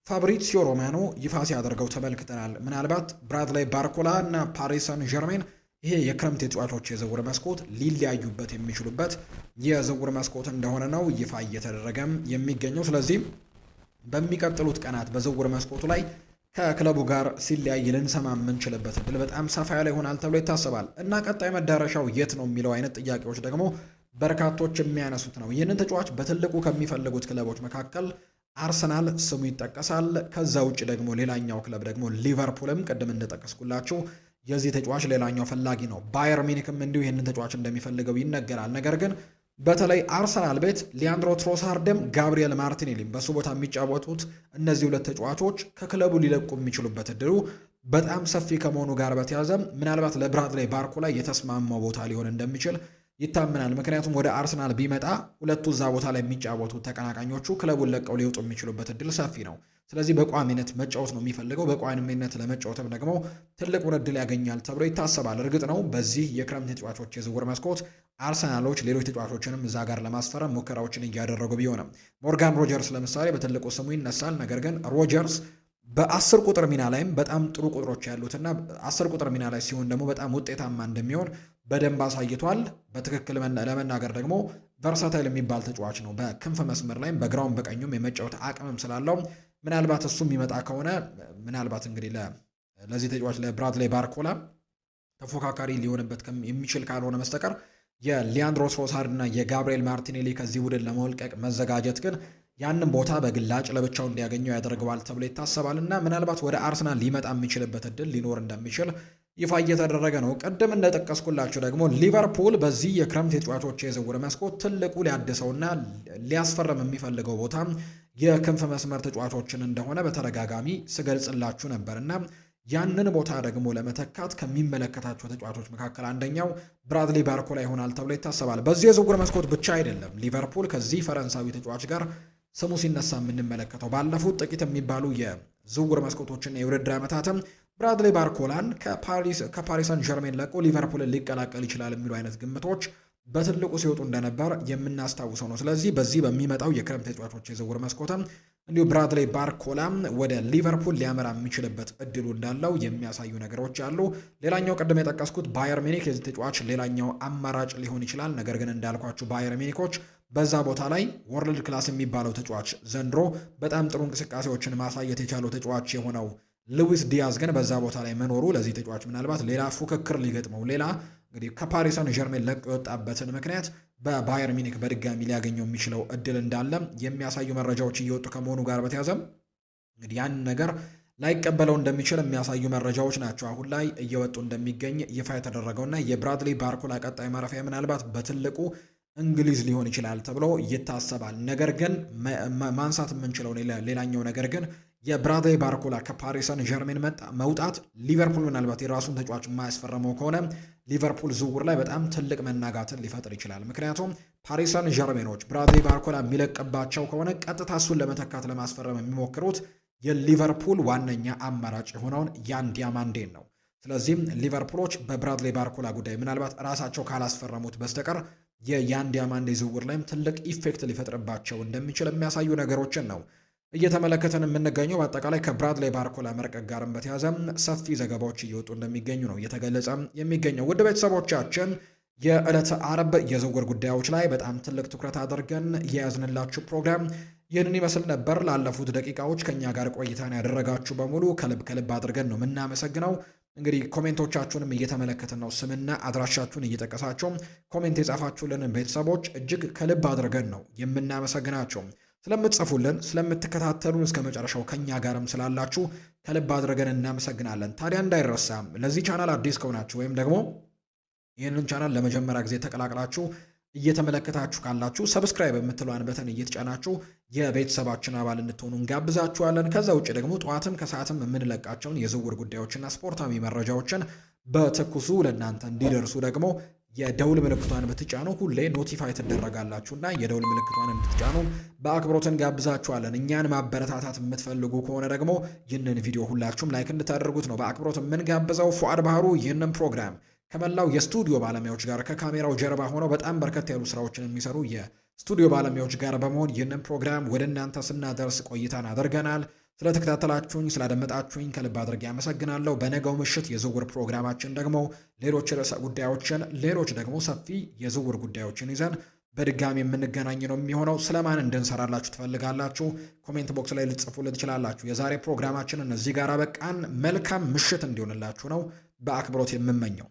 ፋብሪሲዮ ሮማኖ ይፋ ሲያደርገው ተመልክተናል። ምናልባት ብራድሌ ባርኮላ እና ፓሪስ ሳን ዠርሜን ይሄ የክረምት የተጫዋቾች የዝውውር መስኮት ሊለያዩበት የሚችሉበት የዝውውር መስኮት እንደሆነ ነው ይፋ እየተደረገም የሚገኘው። ስለዚህ በሚቀጥሉት ቀናት በዝውውር መስኮቱ ላይ ከክለቡ ጋር ሲለያይ ልንሰማ የምንችልበት እድል በጣም ሰፋ ያለ ይሆናል ተብሎ ይታሰባል። እና ቀጣይ መዳረሻው የት ነው የሚለው አይነት ጥያቄዎች ደግሞ በርካቶች የሚያነሱት ነው። ይህንን ተጫዋች በትልቁ ከሚፈልጉት ክለቦች መካከል አርሰናል ስሙ ይጠቀሳል። ከዛ ውጭ ደግሞ ሌላኛው ክለብ ደግሞ ሊቨርፑልም ቅድም እንደጠቀስኩላችሁ የዚህ ተጫዋች ሌላኛው ፈላጊ ነው። ባየር ሚኒክም እንዲሁ ይህንን ተጫዋች እንደሚፈልገው ይነገራል። ነገር ግን በተለይ አርሰናል ቤት ሊያንድሮ ትሮሳርድም ጋብሪኤል ማርቲኔሊም በሱ ቦታ የሚጫወቱት እነዚህ 2 ተጫዋቾች ከክለቡ ሊለቁ የሚችሉበት እድሉ በጣም ሰፊ ከመሆኑ ጋር በተያያዘ ምናልባት ለብራድሌ ባርኮላ የተስማማው ቦታ ሊሆን እንደሚችል ይታመናል። ምክንያቱም ወደ አርሰናል ቢመጣ ሁለቱ እዛ ቦታ ላይ የሚጫወቱት ተቀናቃኞቹ ክለቡን ለቀው ሊወጡ የሚችሉበት እድል ሰፊ ነው። ስለዚህ በቋሚነት መጫወት ነው የሚፈልገው። በቋሚነት ለመጫወትም ደግሞ ትልቁን እድል ያገኛል ተብሎ ይታሰባል። እርግጥ ነው በዚህ የክረምት ተጫዋቾች የዝውውር መስኮት አርሰናሎች ሌሎች ተጫዋቾችንም እዛ ጋር ለማስፈረም ሙከራዎችን እያደረጉ ቢሆንም ሞርጋን ሮጀርስ ለምሳሌ በትልቁ ስሙ ይነሳል። ነገር ግን ሮጀርስ በ10 ቁጥር ሚና ላይም በጣም ጥሩ ቁጥሮች ያሉትና 10 ቁጥር ሚና ላይ ሲሆን ደግሞ በጣም ውጤታማ እንደሚሆን በደንብ አሳይቷል። በትክክል ለመናገር ደግሞ ቨርሳታይል የሚባል ተጫዋች ነው። በክንፍ መስመር ላይም በግራውም በቀኙም የመጫወት አቅምም ስላለው ምናልባት እሱ የሚመጣ ከሆነ ምናልባት እንግዲህ ለዚህ ተጫዋች ለብራድሌ ባርኮላ ተፎካካሪ ሊሆንበት የሚችል ካልሆነ በስተቀር የሊያንድሮ ትሮሳርድ እና የጋብሪኤል ማርቲኔሊ ከዚህ ቡድን ለመወልቀቅ መዘጋጀት ግን ያንን ቦታ በግላጭ ለብቻው እንዲያገኘው ያደርገዋል ተብሎ ይታሰባል እና ምናልባት ወደ አርሰናል ሊመጣ የሚችልበት እድል ሊኖር እንደሚችል ይፋ እየተደረገ ነው። ቅድም እንደጠቀስኩላችሁ ደግሞ ሊቨርፑል በዚህ የክረምት የተጫዋቾች የዝውውር መስኮት ትልቁ ሊያድሰውና ሊያስፈርም የሚፈልገው ቦታ የክንፍ መስመር ተጫዋቾችን እንደሆነ በተደጋጋሚ ስገልጽላችሁ ነበርና ያንን ቦታ ደግሞ ለመተካት ከሚመለከታቸው ተጫዋቾች መካከል አንደኛው ብራድሌ ባርኮላ ይሆናል ተብሎ ይታሰባል። በዚህ የዝውውር መስኮት ብቻ አይደለም ሊቨርፑል ከዚህ ፈረንሳዊ ተጫዋች ጋር ስሙ ሲነሳ የምንመለከተው። ባለፉት ጥቂት የሚባሉ የዝውውር መስኮቶችና የውድድር ዓመታትም ብራድሌ ባርኮላን ከፓሪስ ሳን ዠርሜን ለቆ ሊቨርፑልን ሊቀላቀል ይችላል የሚሉ አይነት ግምቶች በትልቁ ሲወጡ እንደነበር የምናስታውሰው ነው። ስለዚህ በዚህ በሚመጣው የክረምት ተጫዋቾች የዝውውር መስኮትም እንዲሁ ብራድሌ ባርኮላም ወደ ሊቨርፑል ሊያመራ የሚችልበት እድሉ እንዳለው የሚያሳዩ ነገሮች አሉ። ሌላኛው ቅድም የጠቀስኩት ባየር ሚኒክ የዚህ ተጫዋች ሌላኛው አማራጭ ሊሆን ይችላል። ነገር ግን እንዳልኳችሁ ባየር ሚኒኮች በዛ ቦታ ላይ ወርልድ ክላስ የሚባለው ተጫዋች ዘንድሮ በጣም ጥሩ እንቅስቃሴዎችን ማሳየት የቻለው ተጫዋች የሆነው ሉዊስ ዲያዝ ግን በዛ ቦታ ላይ መኖሩ ለዚህ ተጫዋች ምናልባት ሌላ ፉክክር ሊገጥመው ሌላ እንግዲህ ከፓሪስ ሳን ዠርሜን ለቆ የወጣበትን ምክንያት በባየር ሚኒክ በድጋሚ ሊያገኘው የሚችለው እድል እንዳለ የሚያሳዩ መረጃዎች እየወጡ ከመሆኑ ጋር በተያያዘ እንግዲህ ያን ነገር ላይቀበለው እንደሚችል የሚያሳዩ መረጃዎች ናቸው አሁን ላይ እየወጡ እንደሚገኝ ይፋ የተደረገውና የብራድሌ ባርኮላ ቀጣይ ማረፊያ ምናልባት በትልቁ እንግሊዝ ሊሆን ይችላል ተብሎ ይታሰባል። ነገር ግን ማንሳት የምንችለው ሌላኛው ነገር ግን የብራድሌ ባርኮላ ከፓሪስ ሳን ዠርሜን መውጣት ሊቨርፑል ምናልባት የራሱን ተጫዋች የማያስፈረመው ከሆነ ሊቨርፑል ዝውውር ላይ በጣም ትልቅ መናጋትን ሊፈጥር ይችላል። ምክንያቱም ፓሪስ ሳን ዠርሜኖች ብራድሌ ባርኮላ የሚለቅባቸው ከሆነ ቀጥታ እሱን ለመተካት ለማስፈረም የሚሞክሩት የሊቨርፑል ዋነኛ አማራጭ የሆነውን ያን ዲያማንዴን ነው። ስለዚህም ሊቨርፑሎች በብራድሌ ባርኮላ ጉዳይ ምናልባት ራሳቸው ካላስፈረሙት በስተቀር የያን ዲያማንዴ ዝውውር ላይም ትልቅ ኢፌክት ሊፈጥርባቸው እንደሚችል የሚያሳዩ ነገሮችን ነው እየተመለከተን የምንገኘው። በአጠቃላይ ከብራድሌ ባርኮላ መርቀቅ ጋርም በተያዘ ሰፊ ዘገባዎች እየወጡ እንደሚገኙ ነው እየተገለጸ የሚገኘው። ውድ ቤተሰቦቻችን የዕለተ አርብ የዝውውር ጉዳዮች ላይ በጣም ትልቅ ትኩረት አድርገን የያዝንላችሁ ፕሮግራም ይህንን ይመስል ነበር። ላለፉት ደቂቃዎች ከኛ ጋር ቆይታን ያደረጋችሁ በሙሉ ከልብ አድርገን ነው የምናመሰግነው። እንግዲህ ኮሜንቶቻችሁንም እየተመለከትን ነው። ስምና አድራሻችሁን እየጠቀሳችሁ ኮሜንት የጻፋችሁልን ቤተሰቦች እጅግ ከልብ አድርገን ነው የምናመሰግናቸው። ስለምትጽፉልን፣ ስለምትከታተሉን፣ እስከ መጨረሻው ከኛ ጋርም ስላላችሁ ከልብ አድርገን እናመሰግናለን። ታዲያ እንዳይረሳም ለዚህ ቻናል አዲስ ከሆናችሁ ወይም ደግሞ ይህንን ቻናል ለመጀመሪያ ጊዜ ተቀላቅላችሁ እየተመለከታችሁ ካላችሁ ሰብስክራይብ የምትለዋን በተን እየተጫናችሁ የቤተሰባችን አባል እንድትሆኑ እንጋብዛችኋለን። ከዛ ውጭ ደግሞ ጠዋትም ከሰዓትም የምንለቃቸውን የዝውውር ጉዳዮችና ስፖርታዊ መረጃዎችን በትኩሱ ለእናንተ እንዲደርሱ ደግሞ የደውል ምልክቷን ብትጫኑ ሁሌ ኖቲፋይ ትደረጋላችሁና የደውል ምልክቷን እንድትጫኑ በአክብሮት እንጋብዛችኋለን። እኛን ማበረታታት የምትፈልጉ ከሆነ ደግሞ ይህንን ቪዲዮ ሁላችሁም ላይክ እንድታደርጉት ነው በአክብሮት የምንጋብዘው። ፉአድ ባህሩ ይህንን ፕሮግራም ከመላው የስቱዲዮ ባለሙያዎች ጋር ከካሜራው ጀርባ ሆነው በጣም በርከት ያሉ ስራዎችን የሚሰሩ የስቱዲዮ ባለሙያዎች ጋር በመሆን ይህንን ፕሮግራም ወደ እናንተ ስናደርስ ቆይታን አድርገናል። ስለተከታተላችሁኝ፣ ስላደመጣችሁኝ ከልብ አድርጌ አመሰግናለሁ። በነገው ምሽት የዝውውር ፕሮግራማችን ደግሞ ሌሎች ርዕሰ ጉዳዮችን፣ ሌሎች ደግሞ ሰፊ የዝውውር ጉዳዮችን ይዘን በድጋሚ የምንገናኝ ነው የሚሆነው። ስለማን እንድንሰራላችሁ ትፈልጋላችሁ? ኮሜንት ቦክስ ላይ ልትጽፉልን ትችላላችሁ። የዛሬ ፕሮግራማችንን እዚህ ጋር በቃን። መልካም ምሽት እንዲሆንላችሁ ነው በአክብሮት የምመኘው።